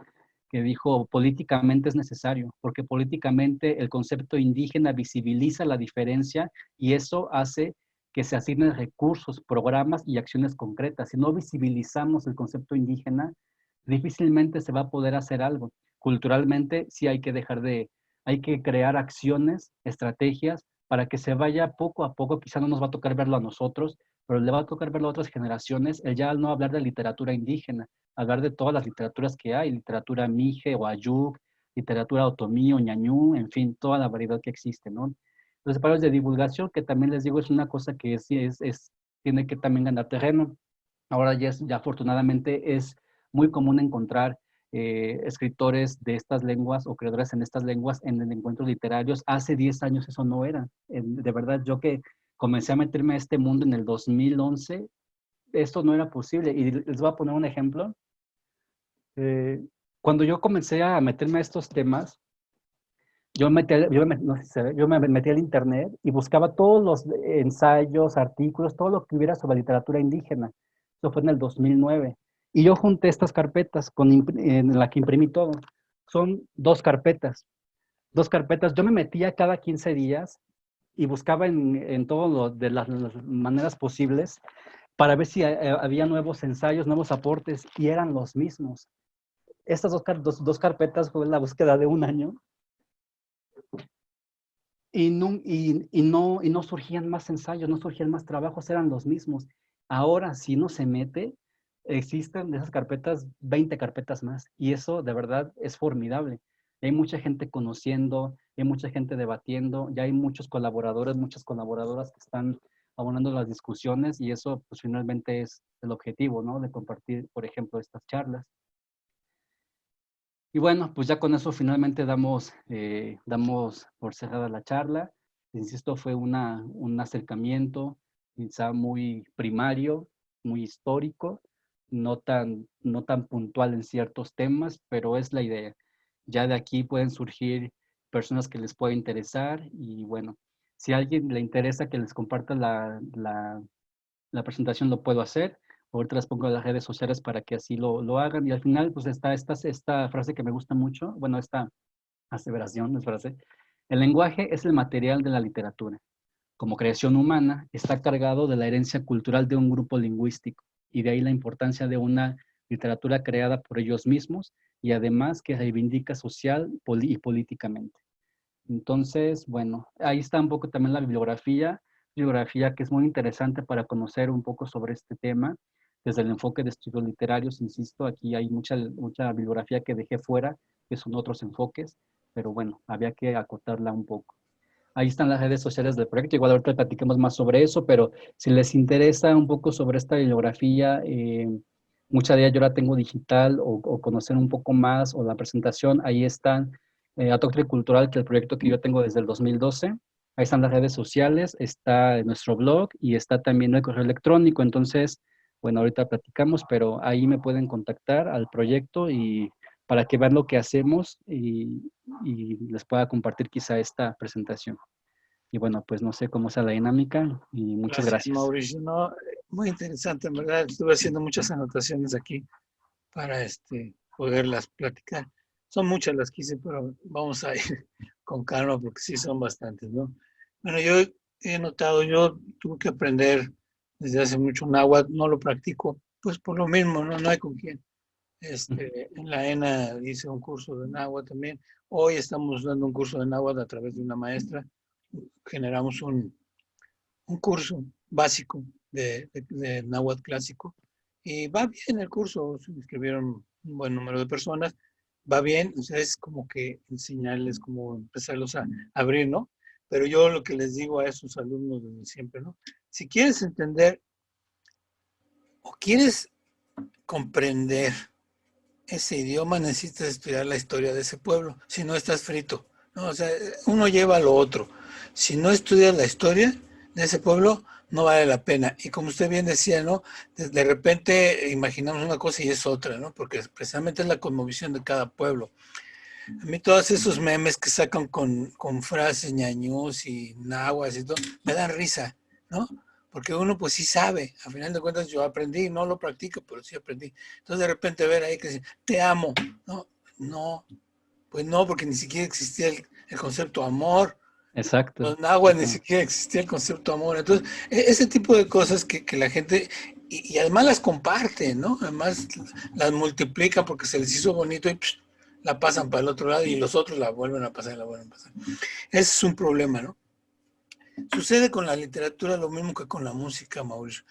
que dijo políticamente es necesario, porque políticamente el concepto indígena visibiliza la diferencia y eso hace que se asignen recursos, programas y acciones concretas. Si no visibilizamos el concepto indígena, difícilmente se va a poder hacer algo. Culturalmente sí hay que crear acciones, estrategias para que se vaya poco a poco, quizá no nos va a tocar verlo a nosotros, pero le va a tocar verlo a otras generaciones, el ya no hablar de literatura indígena, hablar de todas las literaturas que hay, literatura mije o ayuk, literatura otomí o ñañú, en fin, toda la variedad que existe, ¿no? Los espacios de divulgación, que también les digo, es una cosa que tiene que también ganar terreno. Ahora ya afortunadamente es muy común encontrar escritores de estas lenguas o creadores en estas lenguas en encuentros literarios. Hace 10 años eso no era. De verdad, yo que comencé a meterme a este mundo en el 2011, esto no era posible. Y les voy a poner un ejemplo. Eh, Cuando yo comencé a meterme a estos temas, no sé si se ve, yo me metí al internet y buscaba todos los ensayos, artículos, todo lo que hubiera sobre literatura indígena. Eso fue en el 2009. Y yo junté estas carpetas en la que imprimí todo. Son dos carpetas. Yo me metía cada 15 días y buscaba en todo lo de las maneras posibles para ver si había nuevos ensayos, nuevos aportes, y eran los mismos. Estas dos carpetas fue la búsqueda de un año y no surgían más ensayos, no surgían más trabajos, eran los mismos. Ahora, si uno se mete, existen de esas carpetas 20 carpetas más, y eso de verdad es formidable. Hay mucha gente conociendo, hay mucha gente debatiendo, ya hay muchos colaboradores, muchas colaboradoras que están abonando las discusiones, y eso pues finalmente es el objetivo, ¿no? De compartir, por ejemplo, estas charlas. Y bueno, pues ya con eso finalmente damos por cerrada la charla. Insisto, fue un acercamiento quizá muy primario, muy histórico, no tan puntual en ciertos temas, pero es la idea. Ya de aquí pueden surgir personas que les pueda interesar y bueno, si a alguien le interesa que les comparta la presentación, lo puedo hacer. Ahorita las pongo en las redes sociales para que así lo hagan. Y al final, pues está esta frase que me gusta mucho, bueno, esta aseveración, no es frase. El lenguaje es el material de la literatura. Como creación humana, está cargado de la herencia cultural de un grupo lingüístico. y de ahí la importancia de una literatura creada por ellos mismos y además que reivindica social y políticamente. Entonces, bueno, ahí está un poco también la bibliografía que es muy interesante para conocer un poco sobre este tema, desde el enfoque de estudios literarios, insisto, aquí hay mucha bibliografía que dejé fuera, que son otros enfoques, pero bueno, había que acotarla un poco. Ahí están las redes sociales del proyecto, igual ahorita platiquemos más sobre eso, pero si les interesa un poco sobre esta bibliografía, mucha de ella yo la tengo digital o conocer un poco más o la presentación, ahí están Atoctri Cultural, que es el proyecto que yo tengo desde el 2012. Ahí están las redes sociales, está nuestro blog y está también el correo electrónico. Entonces, bueno, ahorita platicamos, pero ahí me pueden contactar al proyecto y para que vean lo que hacemos y les pueda compartir quizá esta presentación. Y bueno, pues no sé cómo sea la dinámica y muchas gracias. Mauricio. No, muy interesante, en verdad. Estuve haciendo muchas anotaciones aquí para poderlas platicar. Son muchas las que hice, pero vamos a ir con calma porque sí son bastantes, ¿no? Bueno, yo he notado, yo tuve que aprender desde hace mucho náhuatl, no lo practico, pues por lo mismo, no hay con quién. En la ENA hice un curso de náhuatl también. Hoy estamos dando un curso de náhuatl a través de una maestra. Generamos un curso básico de náhuatl clásico y va bien el curso, se inscribieron un buen número de personas, va bien, o sea, es como que enseñarles cómo empezarlos a abrir, ¿no? Pero yo lo que les digo a esos alumnos desde siempre, ¿no? Si quieres entender o quieres comprender ese idioma, necesitas estudiar la historia de ese pueblo, si no estás frito, ¿no? O sea, uno lleva a lo otro. Si no estudias la historia de ese pueblo, no vale la pena. Y como usted bien decía, ¿no? De repente imaginamos una cosa y es otra, ¿no? Porque precisamente es la cosmovisión de cada pueblo. A mí todos esos memes que sacan con frases ñañús y nahuas y todo, me dan risa, ¿no? Porque uno pues sí sabe, a final de cuentas yo aprendí, no lo practico, pero sí aprendí. Entonces de repente ver ahí que dice, te amo, ¿no? No, pues no, porque ni siquiera existía el concepto amor. Exacto. Los nahuas ni siquiera existía el concepto amor. Entonces, ese tipo de cosas que la gente, y además las comparte, ¿no? Además las multiplican porque se les hizo bonito y psh, la pasan para el otro lado y los otros la vuelven a pasar y la vuelven a pasar. Ese es un problema, ¿no? Sucede con la literatura lo mismo que con la música, Mauricio.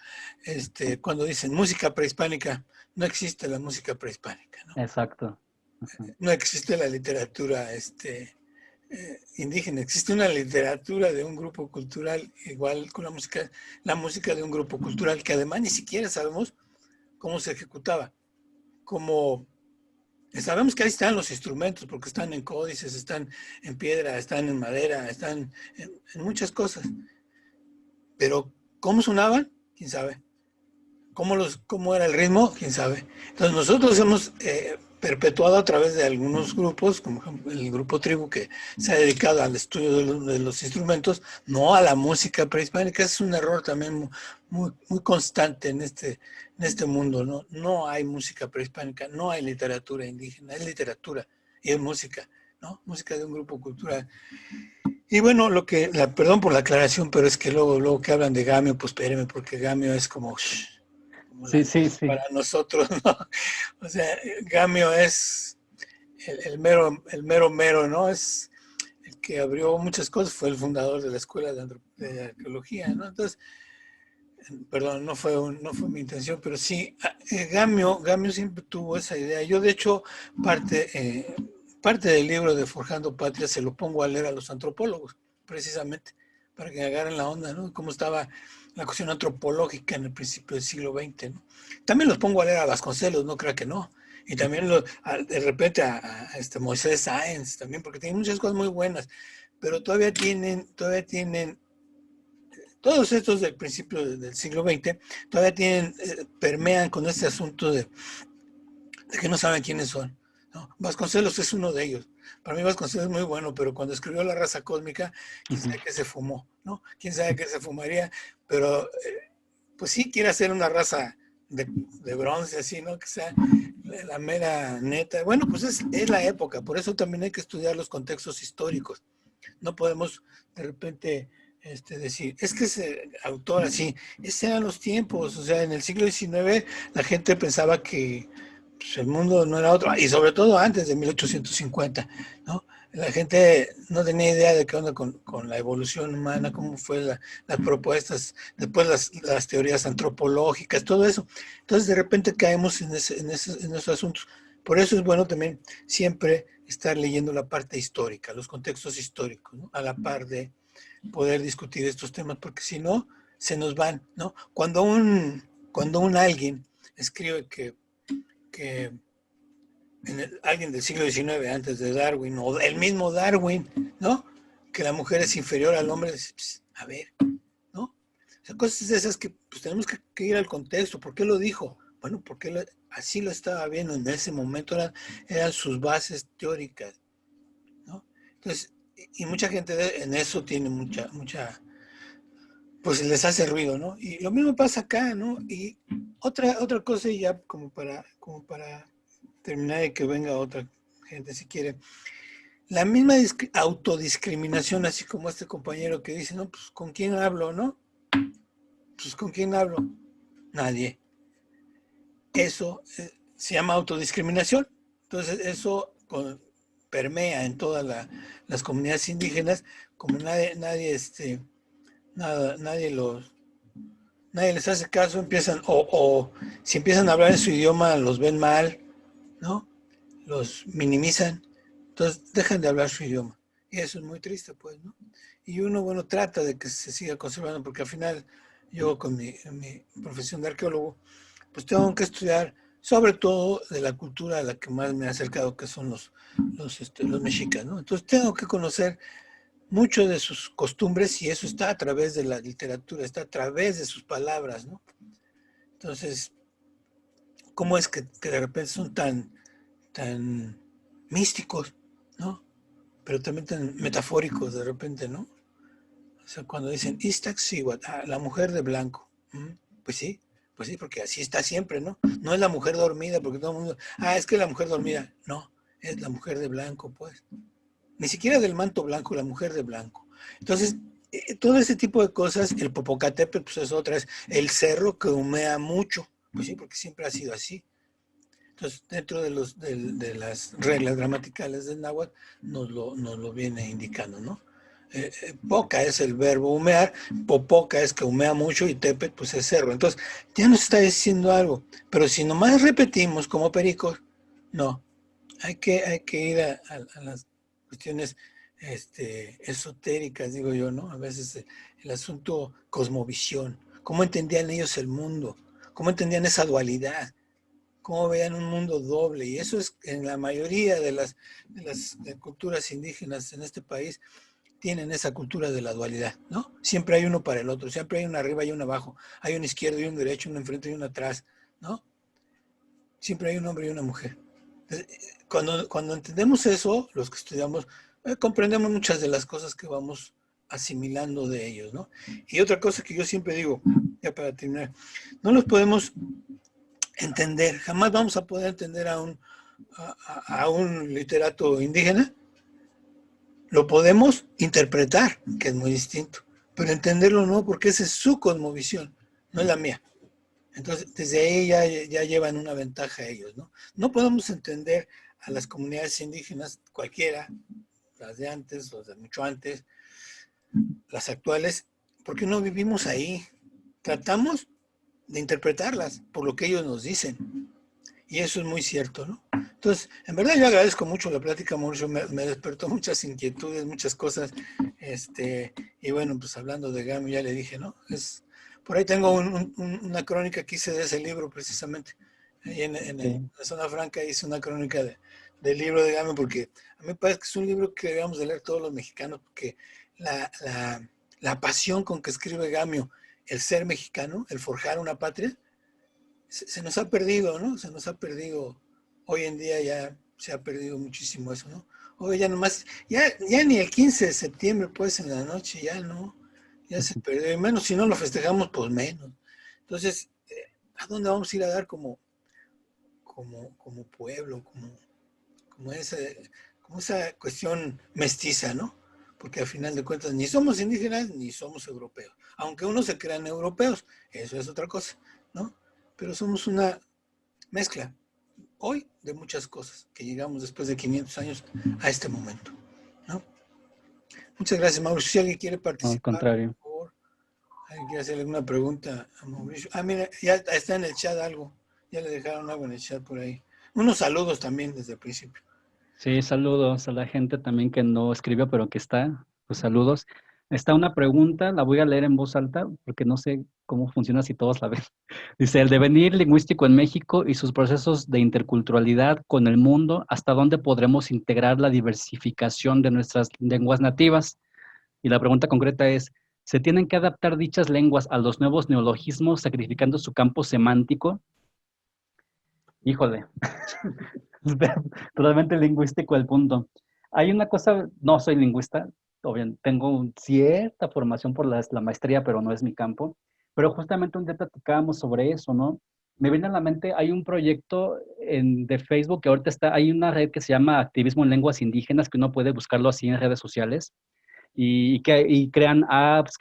Cuando dicen música prehispánica, no existe la música prehispánica, ¿no? Exacto. Uh-huh. No existe la literatura indígena, existe una literatura de un grupo cultural, igual con la música de un grupo cultural que además ni siquiera sabemos cómo se ejecutaba, cómo sabemos que ahí están los instrumentos, porque están en códices, están en piedra, están en madera, están en muchas cosas. Pero ¿cómo sonaban? ¿Quién sabe? ¿Cómo era el ritmo? ¿Quién sabe? Entonces nosotros hemos perpetuado a través de algunos grupos, como el grupo Tribu, que se ha dedicado al estudio de los instrumentos, no a la música prehispánica. Es un error también muy, muy constante en este mundo, ¿no? No hay música prehispánica, no hay literatura indígena, es literatura y es música, ¿no? Música de un grupo cultural. Y bueno, perdón por la aclaración, pero es que luego que hablan de gamio, pues espérenme, porque gamio es como sí. para nosotros, ¿no? O sea, gamio es el mero, ¿no? Es el que abrió muchas cosas, fue el fundador de la escuela de arqueología, ¿no? Entonces, perdón, no fue mi intención, pero sí, Gamio siempre tuvo esa idea. Yo, de hecho, parte del libro de Forjando Patria se lo pongo a leer a los antropólogos, precisamente, para que agarren la onda, ¿no? Cómo estaba la cuestión antropológica en el principio del siglo XX, ¿no? También los pongo a leer a Vasconcelos, no crea que no. Y también de repente a Moisés Sáenz, también, porque tienen muchas cosas muy buenas, pero todavía tienen todos estos del principio del siglo XX, todavía permean con este asunto de que no saben quiénes son, ¿no? Vasconcelos es uno de ellos. Para mí Vasconcelos es muy bueno, pero cuando escribió La raza cósmica, quién sabe qué se fumó, ¿no? Quién sabe qué se fumaría, pero pues sí quiere hacer una raza de bronce, así, ¿no? Que sea la mera neta. Bueno, pues es la época, por eso también hay que estudiar los contextos históricos. No podemos de repente decir, es que ese autor así, esos eran los tiempos, o sea, en el siglo XIX la gente pensaba que pues, el mundo no era otro, y sobre todo antes de 1850, ¿no? La gente no tenía idea de qué onda con la evolución humana, cómo fue las propuestas, después las teorías antropológicas, todo eso. Entonces de repente caemos en esos asuntos. Por eso es bueno también siempre estar leyendo la parte histórica, los contextos históricos, ¿no? A la par de poder discutir estos temas, porque si no, se nos van, ¿no? Cuando un alguien escribe que alguien del siglo XIX, antes de Darwin, o el mismo Darwin, ¿no? Que la mujer es inferior al hombre, pues, a ver, ¿no? O sea, cosas de esas que pues, tenemos que ir al contexto. ¿Por qué lo dijo? Bueno, porque así lo estaba viendo en ese momento, eran sus bases teóricas, ¿no? Entonces, y mucha gente en eso tiene mucha, pues les hace ruido, ¿no? Y lo mismo pasa acá, ¿no? Y otra cosa, y ya como para terminar y que venga otra gente si quiere, la misma autodiscriminación, así como este compañero que dice, no, pues ¿con quién hablo, no? Pues ¿con quién hablo? Nadie. Eso se llama autodiscriminación. Entonces eso permea en todas las comunidades indígenas, como nadie les hace caso, empiezan, o si empiezan a hablar en su idioma, los ven mal, ¿no? Los minimizan, entonces dejan de hablar su idioma. Y eso es muy triste, pues, ¿no? Y uno, bueno, trata de que se siga conservando, porque al final yo con mi profesión de arqueólogo, pues tengo que estudiar sobre todo de la cultura a la que más me ha acercado, que son los mexicas, ¿no? Entonces tengo que conocer mucho de sus costumbres y eso está a través de la literatura, está a través de sus palabras, ¿no? Entonces, ¿cómo es que de repente son tan místicos, ¿no? Pero también tan metafóricos de repente, ¿no? O sea, cuando dicen Iztaccíhuatl, la mujer de blanco. Pues sí, porque así está siempre, ¿no? No es la mujer dormida, porque todo el mundo, es que la mujer dormida. No, es la mujer de blanco, pues. Ni siquiera del manto blanco, la mujer de blanco. Entonces, todo ese tipo de cosas, el Popocatépetl, pues es otra, es el cerro que humea mucho. Pues sí, porque siempre ha sido así. Entonces, dentro de las reglas gramaticales del náhuatl, nos lo viene indicando, ¿no? Poca es el verbo humear, popoca es que humea mucho y tepet pues es cerro. Entonces, ya nos está diciendo algo. Pero si nomás repetimos como pericos, no. Hay que ir a las cuestiones esotéricas, digo yo, ¿no? A veces el asunto cosmovisión. ¿Cómo entendían ellos el mundo? ¿Cómo entendían esa dualidad? Cómo veían un mundo doble, y eso es en la mayoría de culturas indígenas en este país, tienen esa cultura de la dualidad, ¿no? Siempre hay uno para el otro, siempre hay uno arriba y uno abajo, hay un izquierdo y un derecho, uno enfrente y uno atrás, ¿no? Siempre hay un hombre y una mujer. Entonces, cuando entendemos eso, los que estudiamos, comprendemos muchas de las cosas que vamos asimilando de ellos, ¿no? Y otra cosa que yo siempre digo, ya para terminar, no los podemos entender, jamás vamos a poder entender a un literato indígena. Lo podemos interpretar, que es muy distinto, pero entenderlo no, porque esa es su cosmovisión, no es la mía. Entonces, desde ahí ya llevan una ventaja ellos, ¿no? No podemos entender a las comunidades indígenas, cualquiera, las de antes, los de mucho antes, las actuales, porque no vivimos ahí. Tratamos de interpretarlas por lo que ellos nos dicen. Y eso es muy cierto, ¿no? Entonces, en verdad yo agradezco mucho la plática, Mauricio, me despertó muchas inquietudes, muchas cosas, y bueno, pues hablando de Gamio, ya le dije, ¿no? Por ahí tengo una crónica que hice de ese libro, precisamente, ahí Sí. la Zona Franca hice una crónica del libro de Gamio, porque a mí me parece que es un libro que debemos de leer todos los mexicanos, porque la, la, la pasión con que escribe Gamio, el ser mexicano, el forjar una patria, se nos ha perdido, ¿no? Se nos ha perdido, hoy en día ya se ha perdido muchísimo eso, ¿no? Hoy ya nomás, ya ni el 15 de septiembre, pues en la noche, ya no, ya se perdió, y menos si no lo festejamos, pues menos. Entonces, ¿a dónde vamos a ir a dar como pueblo, como esa cuestión mestiza, ¿no? porque al final de cuentas ni somos indígenas ni somos europeos, aunque unos se crean europeos, eso es otra cosa, ¿no? Pero somos una mezcla hoy de muchas cosas que llegamos después de 500 años a este momento, ¿no? Muchas gracias, Mauricio. Si alguien quiere No, al participar, contrario. por favor, alguien quiere hacerle alguna pregunta a Mauricio. Ah, mira, ya está en el chat algo, ya le dejaron algo en el chat por ahí. Unos saludos también desde el principio. Sí, saludos a la gente también que no escribió, pero que está. Pues saludos. Está una pregunta, la voy a leer en voz alta porque no sé cómo funciona si todos la ven. Dice, el devenir lingüístico en México y sus procesos de interculturalidad con el mundo, ¿hasta dónde podremos integrar la diversificación de nuestras lenguas nativas? Y la pregunta concreta es, ¿se tienen que adaptar dichas lenguas a los nuevos neologismos sacrificando su campo semántico? Híjole, totalmente lingüístico el punto. Hay una cosa, no soy lingüista, obviamente tengo cierta formación por la maestría, pero no es mi campo. Pero justamente un día platicábamos sobre eso, ¿no? Me viene a la mente, hay un proyecto de Facebook que ahorita está, hay una red que se llama Activismo en Lenguas Indígenas, que uno puede buscarlo así en redes sociales, y crean apps,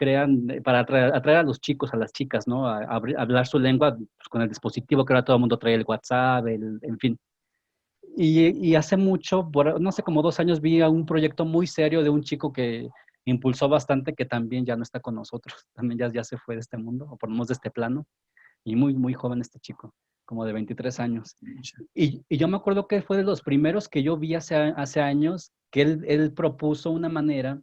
para atraer a los chicos, a las chicas, ¿no? A hablar su lengua pues, con el dispositivo que ahora todo el mundo trae, el WhatsApp, en fin. Y hace mucho, no sé, como 2 años, vi a un proyecto muy serio de un chico que impulsó bastante, que también ya no está con nosotros, también ya se fue de este mundo, o por lo menos de este plano, y muy, muy joven este chico, como de 23 años. Y yo me acuerdo que fue de los primeros que yo vi hace años, que él propuso una manera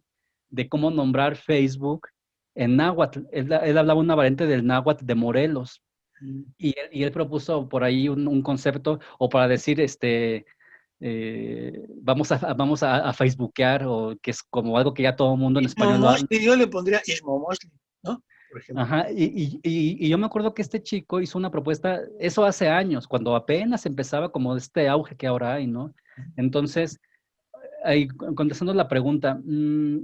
de cómo nombrar Facebook en náhuatl. Él hablaba una variante del náhuatl de Morelos. Y él propuso por ahí un concepto, o para decir, vamos a facebookear, o que es como algo que ya todo el mundo en español lo ha. Ismomoshli, yo le pondría Ismomoshli, ¿no? Por ejemplo. Ajá, y yo me acuerdo que este chico hizo una propuesta, eso hace años, cuando apenas empezaba como este auge que ahora hay, ¿no? Entonces, ahí, contestando la pregunta,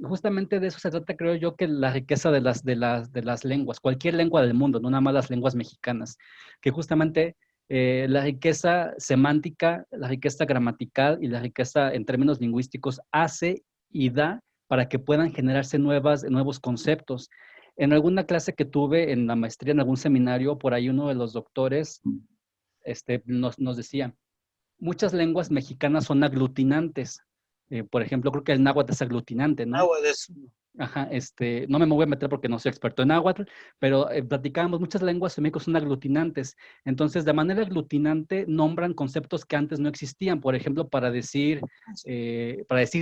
justamente de eso se trata, creo yo, que la riqueza de las lenguas, cualquier lengua del mundo, no nada más las lenguas mexicanas, que justamente la riqueza semántica, la riqueza gramatical y la riqueza en términos lingüísticos hace y da para que puedan generarse nuevos conceptos. En alguna clase que tuve en la maestría, en algún seminario, por ahí uno de los doctores nos decía, muchas lenguas mexicanas son aglutinantes. Por ejemplo, creo que el náhuatl es aglutinante, ¿no? Agua de eso. Ajá, no me voy a meter porque no soy experto en náhuatl, pero platicábamos, muchas lenguas en México son aglutinantes. Entonces, de manera aglutinante, nombran conceptos que antes no existían. Por ejemplo, para decir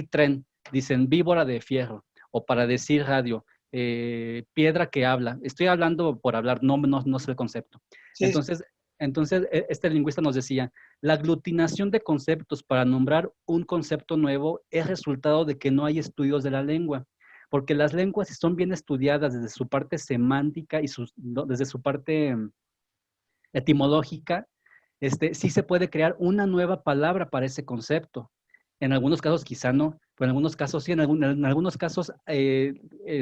tren, dicen víbora de fierro, o para decir radio, piedra que habla. Estoy hablando por hablar, no sé el concepto. Sí, Entonces, este lingüista nos decía, la aglutinación de conceptos para nombrar un concepto nuevo es resultado de que no hay estudios de la lengua, porque las lenguas, si son bien estudiadas desde su parte semántica y desde su parte etimológica, sí se puede crear una nueva palabra para ese concepto. En algunos casos quizá no, pero en algunos casos sí, en algunos casos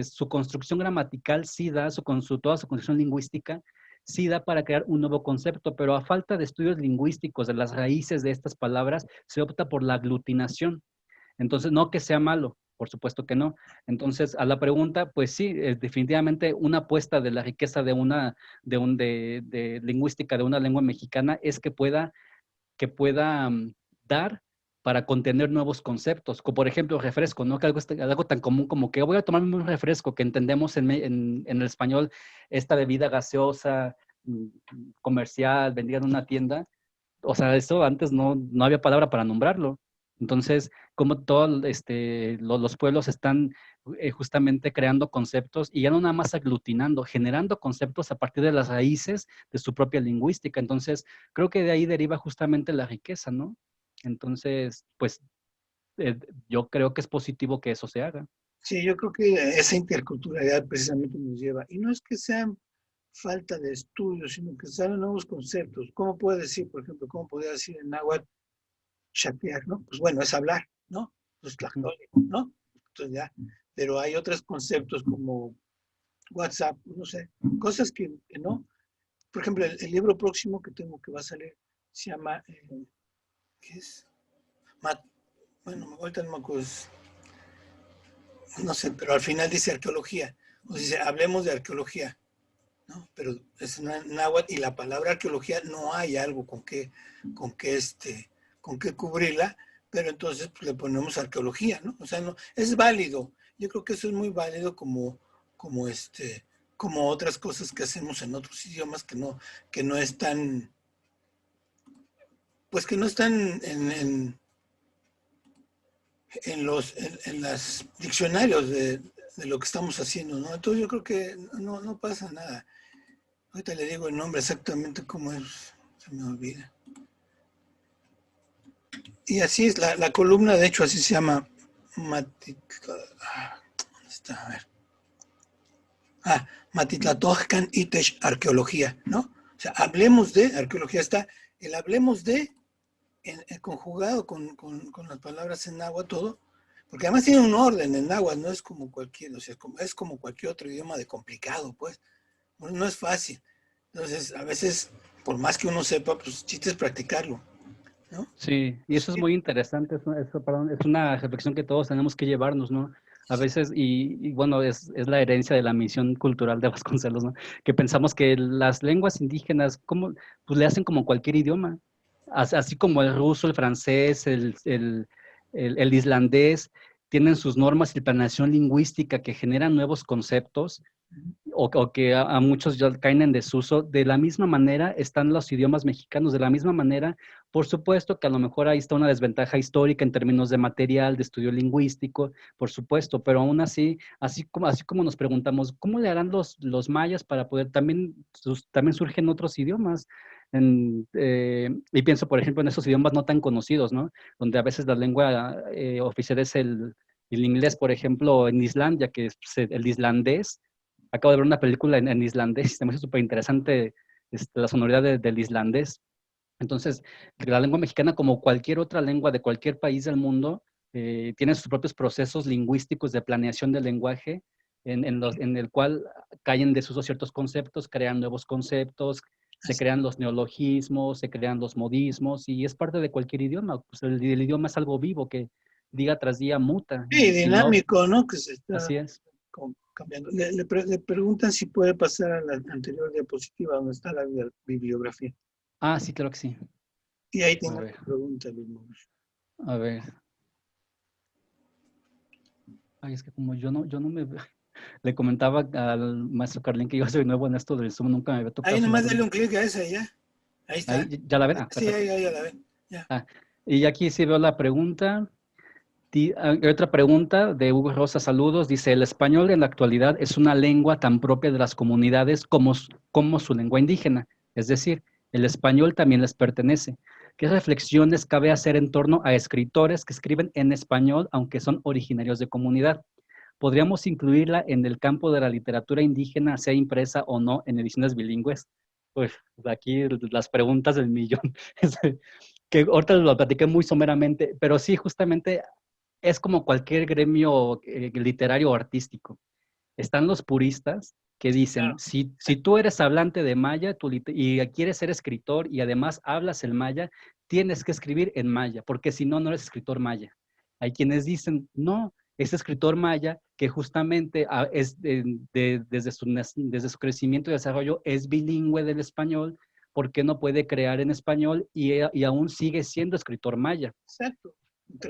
su construcción gramatical sí da, toda su construcción lingüística sí da para crear un nuevo concepto, pero a falta de estudios lingüísticos de las raíces de estas palabras, se opta por la aglutinación. Entonces, no que sea malo, por supuesto que no. Entonces, a la pregunta, pues sí, es definitivamente una apuesta de la riqueza de lingüística de una lengua mexicana es que pueda dar para contener nuevos conceptos, como por ejemplo refresco, ¿no? Que algo tan común como que voy a tomarme un refresco, que entendemos en el español esta bebida gaseosa, comercial, vendida en una tienda. O sea, eso antes no había palabra para nombrarlo. Entonces, como todos los pueblos están justamente creando conceptos y ya no nada más aglutinando, generando conceptos a partir de las raíces de su propia lingüística. Entonces, creo que de ahí deriva justamente la riqueza, ¿no? Entonces, pues yo creo que es positivo que eso se haga. sí, yo creo que esa interculturalidad precisamente nos lleva. Y no es que sea falta de estudios, sino que salen nuevos conceptos. ¿Cómo puede decir, por ejemplo, cómo podría decir en náhuatl chatear, ¿no? Pues bueno, es hablar, ¿no? Pues Ujú. tlactólico, ¿no? Entonces ya, pero hay otros conceptos como WhatsApp, no sé, cosas que no. Por ejemplo, el libro próximo que tengo que va a salir se llama, ¿qué es? Bueno, ahorita no me acuerdo, no sé, pero al final dice arqueología, o dice, hablemos de arqueología, ¿no? Pero es náhuatl y la palabra arqueología no hay algo con que, con que cubrirla, pero entonces pues, le ponemos arqueología, ¿no? O sea, no, es válido. Yo creo que eso es muy válido como, como otras cosas que hacemos en otros idiomas que no están, pues que no están en los diccionarios de lo que estamos haciendo, ¿no? Entonces yo creo que no pasa nada. Ahorita le digo el nombre exactamente como es, se me olvida. Y así es, la columna, de hecho, así se llama. ¿Dónde está? A ver. Matitlatoscan Itesh Arqueología, ¿no? O sea, hablemos de arqueología. Está el hablemos de conjugado con las palabras en náhuatl, todo, porque además tiene un orden en náhuatl, no es como cualquier, o sea, es como cualquier otro idioma de complicado, pues, no es fácil. Entonces, a veces, por más que uno sepa, pues chiste es practicarlo, ¿no? Sí, y eso es muy interesante, perdón, es una reflexión que todos tenemos que llevarnos, ¿no? A veces, y bueno, es la herencia de la misión cultural de Vasconcelos, ¿no? Que pensamos que las lenguas indígenas, ¿cómo? Pues le hacen como cualquier idioma, así como el ruso, el francés, el islandés, tienen sus normas y planeación lingüística que generan nuevos conceptos, o que a muchos ya caen en desuso. De la misma manera están los idiomas mexicanos, de la misma manera, por supuesto que a lo mejor ahí está una desventaja histórica en términos de material, de estudio lingüístico, por supuesto, pero aún así, así como nos preguntamos, ¿cómo le harán los mayas para poder, también surgen otros idiomas? Y pienso, por ejemplo, en esos idiomas no tan conocidos, ¿no? Donde a veces la lengua oficial es el inglés, por ejemplo, en Islandia, que es el islandés. Acabo de ver una película en islandés, se me hizo súper interesante la sonoridad del islandés. Entonces, la lengua mexicana, como cualquier otra lengua de cualquier país del mundo, tiene sus propios procesos lingüísticos de planeación del lenguaje, en el cual caen en desuso ciertos conceptos, crean nuevos conceptos, se crean los neologismos, se crean los modismos, y es parte de cualquier idioma. Pues el idioma es algo vivo que día tras día muta, Sí, y si no, dinámico, ¿no? Que se está así es. cambiando. Le preguntan si puede pasar a la anterior diapositiva donde está la bibliografía. Ah, sí, claro que sí. Y ahí A tengo ver, la pregunta, Luis Mauricio. a ver. Ay, es que como yo no me... Le comentaba al maestro Carlín que yo soy nuevo en esto del Zoom, nunca me había tocado Ahí nomás sumar dale un... un clic a esa y ya. Ahí está. Ahí, ¿ya la ven? Ah, Sí, perfecto. ahí ya la ven. Ya. Ah, y aquí sí veo la pregunta. Otra pregunta de Hugo Rosa, saludos. Dice, el español en la actualidad es una lengua tan propia de las comunidades como su lengua indígena. Es decir, el español también les pertenece. ¿Qué reflexiones cabe hacer en torno a escritores que escriben en español, aunque son originarios de comunidad? ¿Podríamos incluirla en el campo de la literatura indígena, sea impresa o no, en ediciones bilingües? Pues aquí las preguntas del millón, que ahorita lo platiqué muy someramente, pero sí, justamente es como cualquier gremio literario o artístico. Están los puristas que dicen, Claro. si tú eres hablante de maya y quieres ser escritor y además hablas el maya, tienes que escribir en maya, porque si no, no eres escritor maya. Hay quienes dicen, no, es escritor maya que justamente desde su crecimiento y desarrollo es bilingüe del español, porque no puede crear en español y aún sigue siendo escritor maya. Exacto.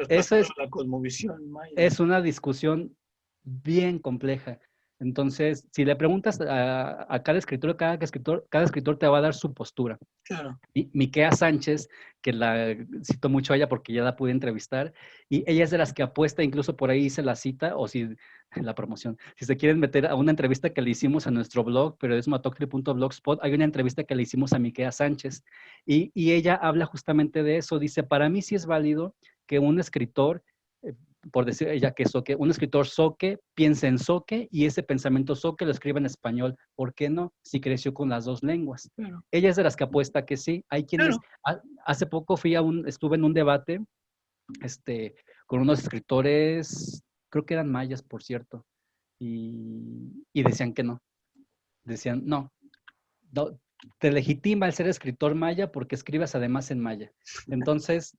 Esa Traspasar a la cosmovisión maya. es una discusión bien compleja. Entonces, si le preguntas a cada escritor te va a dar su postura. Claro. Y Miquea Sánchez, que la cito mucho a ella porque ya la pude entrevistar, y ella es de las que apuesta, incluso por ahí hice la cita, o si la promoción, si se quieren meter a una entrevista que le hicimos a nuestro blog, periodismoatocli.blogspot, hay una entrevista que le hicimos a Miquea Sánchez, y ella habla justamente de eso, dice, para mí sí es válido que un escritor, eh, por decir ella que soque, un escritor soque, piense en soque, y ese pensamiento soque lo escribe en español. ¿Por qué no? Si creció con las dos lenguas. Claro. Ella es de las que apuesta que sí. Hay quienes, Claro. hace poco estuve en un debate con unos escritores, creo que eran mayas, por cierto, y decían que no. Decían, no, no, te legitima el ser escritor maya porque escribes además en maya. Entonces,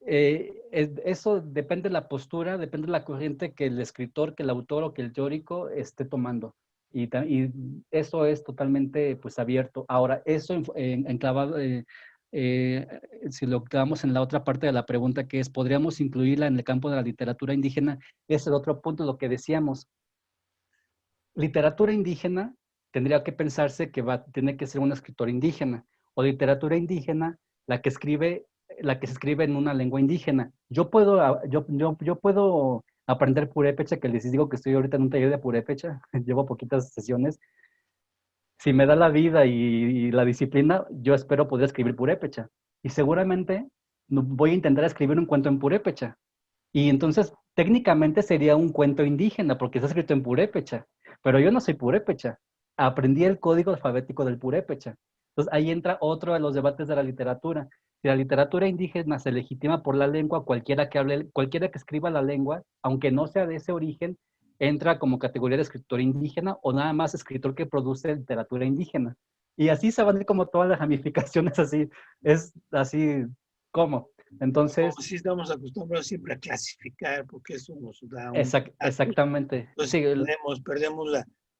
eso depende de la postura, depende de la corriente que el escritor, que el autor o que el teórico esté tomando. Y eso es totalmente pues abierto. Ahora, eso enclavado, eh, si lo clavamos en la otra parte de la pregunta, que es, ¿podríamos incluirla en el campo de la literatura indígena? Ese es el otro punto, lo que decíamos. Literatura indígena tendría que pensarse que tiene que ser un escritor indígena, o literatura indígena la que se escribe en una lengua indígena. Yo puedo aprender purépecha, que les digo que estoy ahorita en un taller de purépecha, llevo poquitas sesiones. Si me da la vida y la disciplina, yo espero poder escribir purépecha. Y seguramente voy a intentar escribir un cuento en purépecha. Y entonces, técnicamente sería un cuento indígena, porque está escrito en purépecha. Pero yo no soy purépecha. Aprendí el código alfabético del purépecha. Entonces, ahí entra otro de los debates de la literatura. Si la literatura indígena se legitima por la lengua, cualquiera que escriba la lengua, aunque no sea de ese origen, entra como categoría de escritor indígena o nada más escritor que produce literatura indígena. Y así se van a ir como todas las ramificaciones así. Es así como. Entonces, Como si estamos acostumbrados siempre a clasificar, porque eso nos da un estatus. exactamente. Entonces Sí,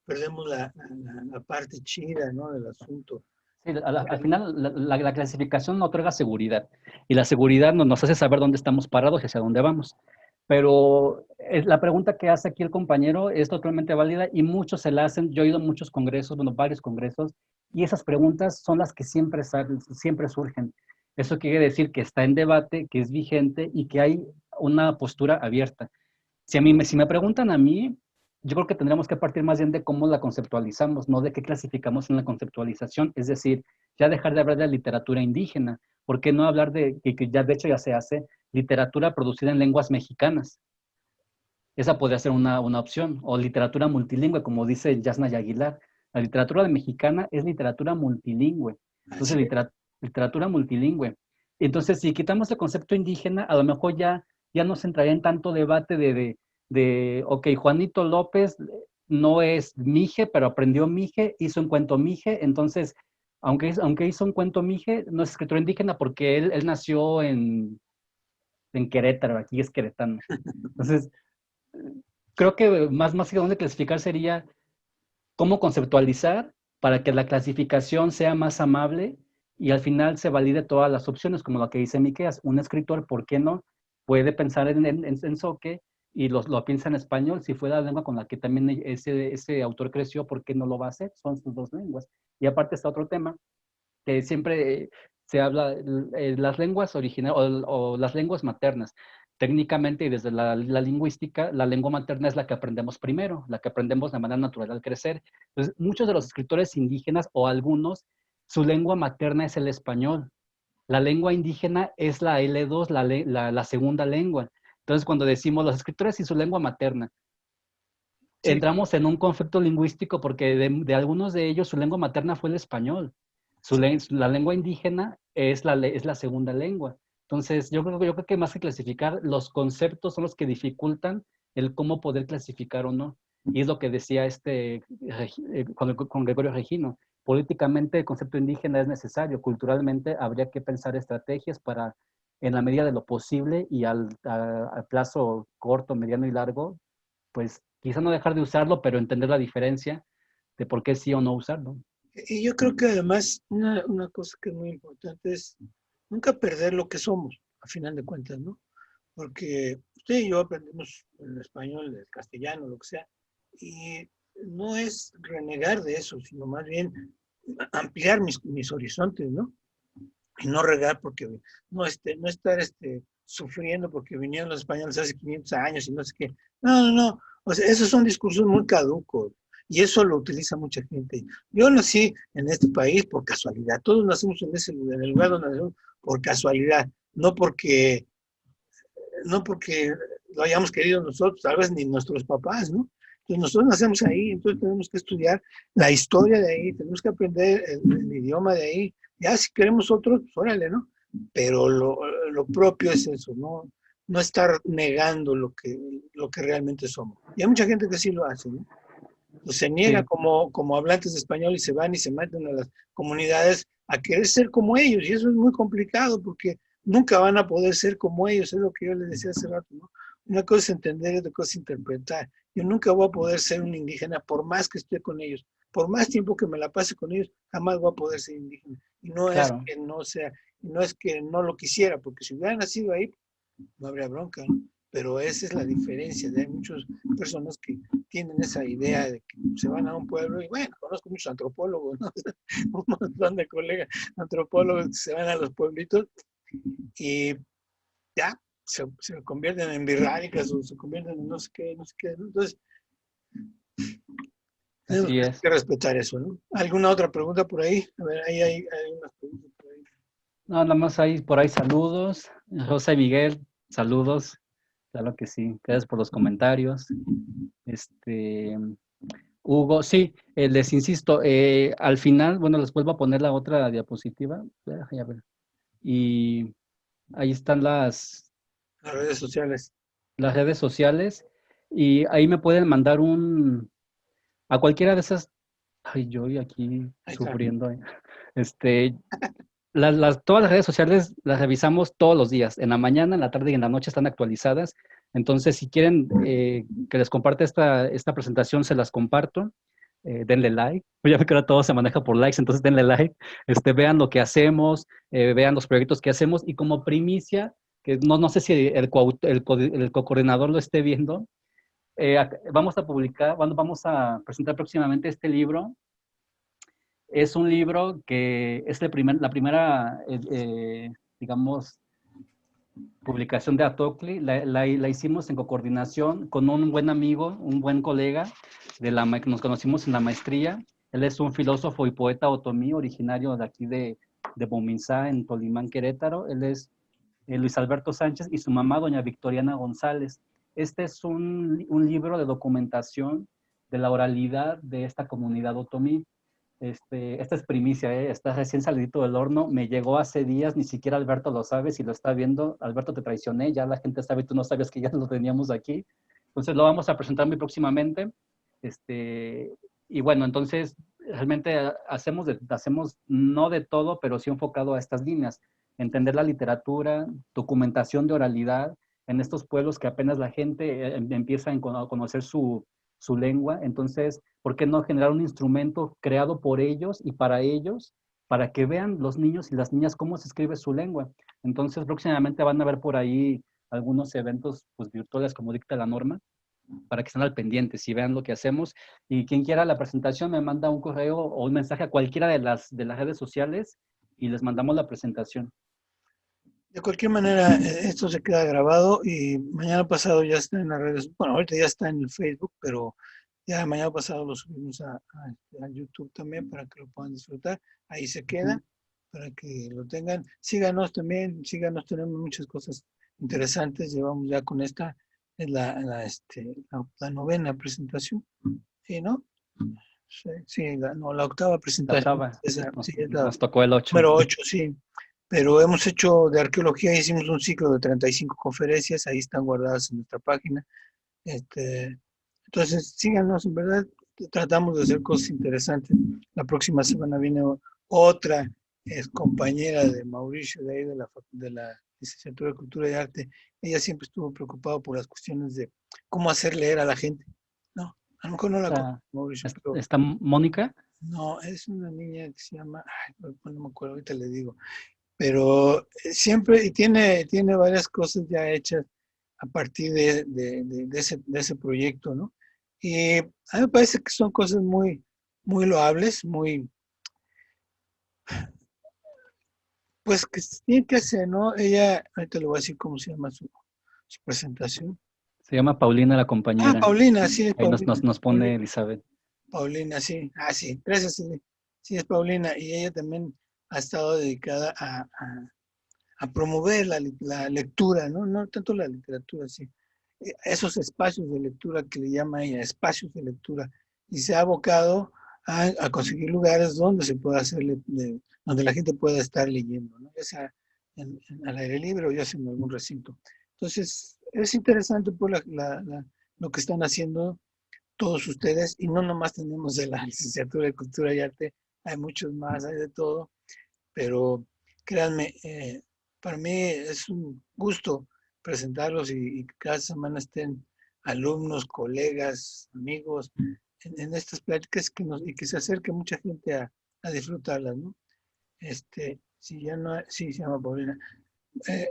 la parte chida, ¿no? Del asunto. sí, al final la clasificación nos otorga seguridad y la seguridad nos hace saber dónde estamos parados y hacia dónde vamos. Pero la pregunta que hace aquí el compañero es totalmente válida y muchos se la hacen. Yo he ido a muchos congresos, bueno, varios congresos, y esas preguntas son las que siempre surgen. Eso quiere decir que está en debate, que es vigente y que hay una postura abierta. Si me preguntan a mí, yo creo que tendríamos que partir más bien de cómo la conceptualizamos, no de qué clasificamos en la conceptualización. Es decir, ya dejar de hablar de la literatura indígena. ¿Por qué no hablar de, que ya de hecho ya se hace, literatura producida en lenguas mexicanas? Esa podría ser una opción. O literatura multilingüe, como dice Yasna Aguilar. La literatura mexicana es literatura multilingüe. Entonces, Así es. literatura multilingüe. Entonces, si quitamos el concepto indígena, a lo mejor ya no se entraría en tanto debate ok, Juanito López no es mije, pero aprendió mije, hizo un cuento mije, entonces, aunque hizo un cuento mije, no es escritor indígena porque él nació en Querétaro, aquí es queretano. Entonces, creo que más que dónde clasificar sería cómo conceptualizar para que la clasificación sea más amable y al final se valide todas las opciones, como lo que dice Miqueas. Un escritor, ¿por qué no? Puede pensar en Soque y lo piensa en español. Si fue la lengua con la que también ese autor creció, ¿por qué no lo va a hacer? Son sus dos lenguas. Y aparte está otro tema, que siempre se habla, las lenguas originales o las lenguas maternas. Técnicamente y desde la lingüística, la lengua materna es la que aprendemos primero, la que aprendemos de manera natural al crecer. Entonces, muchos de los escritores indígenas o algunos, su lengua materna es el español. La lengua indígena es la L2, la segunda lengua. Entonces, cuando decimos los escritores y su lengua materna, Sí, entramos en un conflicto lingüístico porque de algunos de ellos su lengua materna fue el español. La lengua indígena es la segunda lengua. Entonces, yo creo que más que clasificar, los conceptos son los que dificultan el cómo poder clasificar o no. Y es lo que decía con Gregorio Regino. Políticamente el concepto indígena es necesario, culturalmente habría que pensar estrategias para, en la medida de lo posible y al plazo corto, mediano y largo, pues quizá no dejar de usarlo, pero entender la diferencia de por qué sí o no usarlo. y yo creo que además una cosa que es muy importante es nunca perder lo que somos, a final de cuentas, ¿no? Porque usted y yo aprendemos el español, el castellano, lo que sea, y no es renegar de eso, sino más bien ampliar mis horizontes, ¿no? Y no regar porque no estar sufriendo porque vinieron los españoles hace 500 años y no sé qué. No, no, no. O sea, esos son discursos muy caducos y eso lo utiliza mucha gente. Yo nací en este país por casualidad. Todos nacimos en el lugar donde nacimos por casualidad, no porque lo hayamos querido nosotros, tal vez ni nuestros papás, ¿no? Entonces nosotros nacemos ahí, entonces tenemos que estudiar la historia de ahí, tenemos que aprender el idioma de ahí. Ya si queremos otro, pues órale, ¿no? Pero lo propio es eso, ¿no? No estar negando lo que realmente somos. Y hay mucha gente que sí lo hace, ¿no? Pues se niega Sí, como hablantes de español y se van y se meten a las comunidades a querer ser como ellos. Y eso es muy complicado porque nunca van a poder ser como ellos, es lo que yo les decía hace rato, ¿no? Una cosa es entender y otra cosa es interpretar. Yo nunca voy a poder ser un indígena por más que esté con ellos, por más tiempo que me la pase con ellos, jamás voy a poder ser indígena. Y no es Claro, que no sea, no es que no lo quisiera, porque si hubiera nacido ahí, no habría bronca, ¿no? Pero esa es la diferencia. Hay muchas personas que tienen esa idea de que se van a un pueblo y bueno, conozco muchos antropólogos, ¿no? Un montón de colegas antropólogos que se van a los pueblitos y ya se convierten en birráricas o se convierten en no sé qué, no sé qué, ¿no? Entonces, tenemos así es. que respetar eso, ¿no? ¿Alguna otra pregunta por ahí? A ver, ahí hay unas preguntas por ahí. No, nada más hay por ahí saludos. Rosa y Miguel, saludos. Claro que sí. Gracias por los comentarios. Este, Hugo, sí, les insisto, al final, bueno, les vuelvo a poner la otra diapositiva. Ya ver. Y ahí están Las redes sociales. las redes sociales. Y ahí me pueden mandar a cualquiera de esas. Ay, yo aquí Ahí está. sufriendo. Este, todas las redes sociales las revisamos todos los días. En la mañana, en la tarde y en la noche están actualizadas. Entonces, si quieren que les comparte esta presentación, se las comparto. Denle like. Ya ve que ahora todo se maneja por likes, entonces denle like. Vean lo que hacemos, vean los proyectos que hacemos. Y como primicia, que no sé si el co-coordinador lo esté viendo, vamos a publicar, vamos a presentar próximamente este libro. Es un libro que es la primera, digamos, publicación de Atocli. La hicimos en coordinación con un buen amigo, un buen colega, que nos conocimos en la maestría. Él es un filósofo y poeta otomí, originario de aquí de Bominzá, en Tolimán, Querétaro. Él es Luis Alberto Sánchez y su mamá, doña Victoriana González. Este es un libro de documentación de la oralidad de esta comunidad otomí. Esta es primicia, está recién salidito del horno, me llegó hace días, ni siquiera Alberto lo sabe, si lo está viendo, Alberto te traicioné, ya la gente sabe, tú no sabes que ya lo teníamos aquí, entonces lo vamos a presentar muy próximamente, y bueno, entonces realmente hacemos no de todo, pero sí enfocado a estas líneas, entender la literatura, documentación de oralidad en estos pueblos que apenas la gente empieza a conocer su lengua, entonces, ¿por qué no generar un instrumento creado por ellos y para que vean los niños y las niñas cómo se escribe su lengua? Entonces, próximamente van a ver por ahí algunos eventos pues, virtuales como dicta la norma, para que estén al pendiente y vean lo que hacemos. Y quien quiera la presentación me manda un correo o un mensaje a cualquiera de las redes sociales y les mandamos la presentación. De cualquier manera, esto se queda grabado y mañana pasado ya está en las redes. Bueno, ahorita ya está en el Facebook, pero ya mañana pasado lo subimos a YouTube también para que lo puedan disfrutar. Ahí se queda para que lo tengan. Síganos también, síganos, tenemos muchas cosas interesantes. Llevamos ya con esta, es la novena presentación. ¿Sí, no? Sí, sí, la octava La presentación. octava, Sí, es la nos tocó el 8. número 8, sí. Pero hemos hecho de arqueología, hicimos un ciclo de 35 conferencias, ahí están guardadas en nuestra página. Entonces, síganos, en verdad, tratamos de hacer cosas interesantes. La próxima semana viene otra compañera de Mauricio, de ahí de la Licenciatura de Cultura y Arte. Ella siempre estuvo preocupada por las cuestiones de cómo hacer leer a la gente. No, a lo mejor no la conoce, Mauricio, pero ¿Está Mónica? no, es una niña que se llama, ay, no me acuerdo, ahorita le digo, pero siempre, y tiene varias cosas ya hechas a partir de ese proyecto, ¿no? Y a mí me parece que son cosas muy, muy loables, muy, pues que se tienen que hacer, ¿no? Ella, ahorita le voy a decir cómo se llama su presentación. Se llama Paulina la Ah, compañera. Paulina, sí, es Ahí nos, Paulina. nos, nos pone Paulina, Elizabeth. Paulina, sí. Ah, sí, gracias, sí. Sí, es Paulina. Y ella también ha estado dedicada a promover la lectura, ¿no? No tanto la literatura, sí. Esos espacios de lectura que le llama ella, espacios de lectura. Y se ha abocado a conseguir lugares donde se pueda hacer, donde la gente pueda estar leyendo, ¿no? Ya sea al aire libre o ya sea en algún recinto. Entonces, es interesante por lo que están haciendo todos ustedes, y no nomás tenemos de la licenciatura de Cultura y Arte, hay muchos más, hay de todo, pero créanme, para mí es un gusto presentarlos y que cada semana estén alumnos, colegas, amigos en estas pláticas y que se acerque mucha gente a disfrutarlas, ¿no? Si ya no hay, sí, se llama Paulina.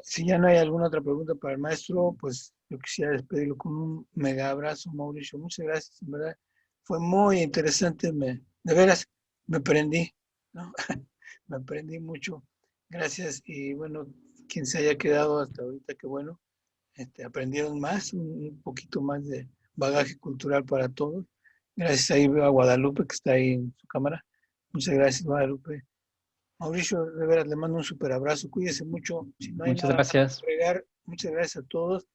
Si ya no hay alguna otra pregunta para el maestro, pues yo quisiera despedirlo con un mega abrazo, Mauricio. Muchas gracias, en verdad. Fue muy interesante, de veras, me prendí, ¿no? Me aprendí mucho. Gracias. Y bueno, quien se haya quedado hasta ahorita, qué bueno. Aprendieron más, un poquito más de bagaje cultural para todos. Gracias ahí a Guadalupe, que está ahí en su cámara. Muchas gracias, Guadalupe. Mauricio, de veras, le mando un super abrazo. Cuídese mucho. Si no hay Muchas nada más que gracias. agregar, muchas gracias a todos.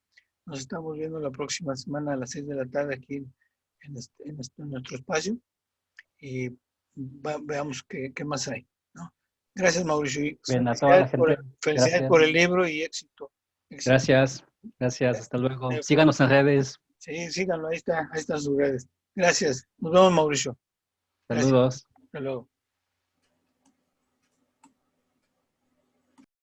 Nos estamos viendo la próxima semana a las 6 de la tarde aquí en nuestro espacio y veamos qué más hay, ¿no? Gracias, Mauricio. Y Bien, a toda la gente, felicidades gracias. por el libro y éxito. Éxito. Gracias, gracias, hasta luego. Síganos en redes. Sí, síganlo, ahí están sus redes. Gracias. Nos vemos, Mauricio. Gracias. Saludos. Hasta luego.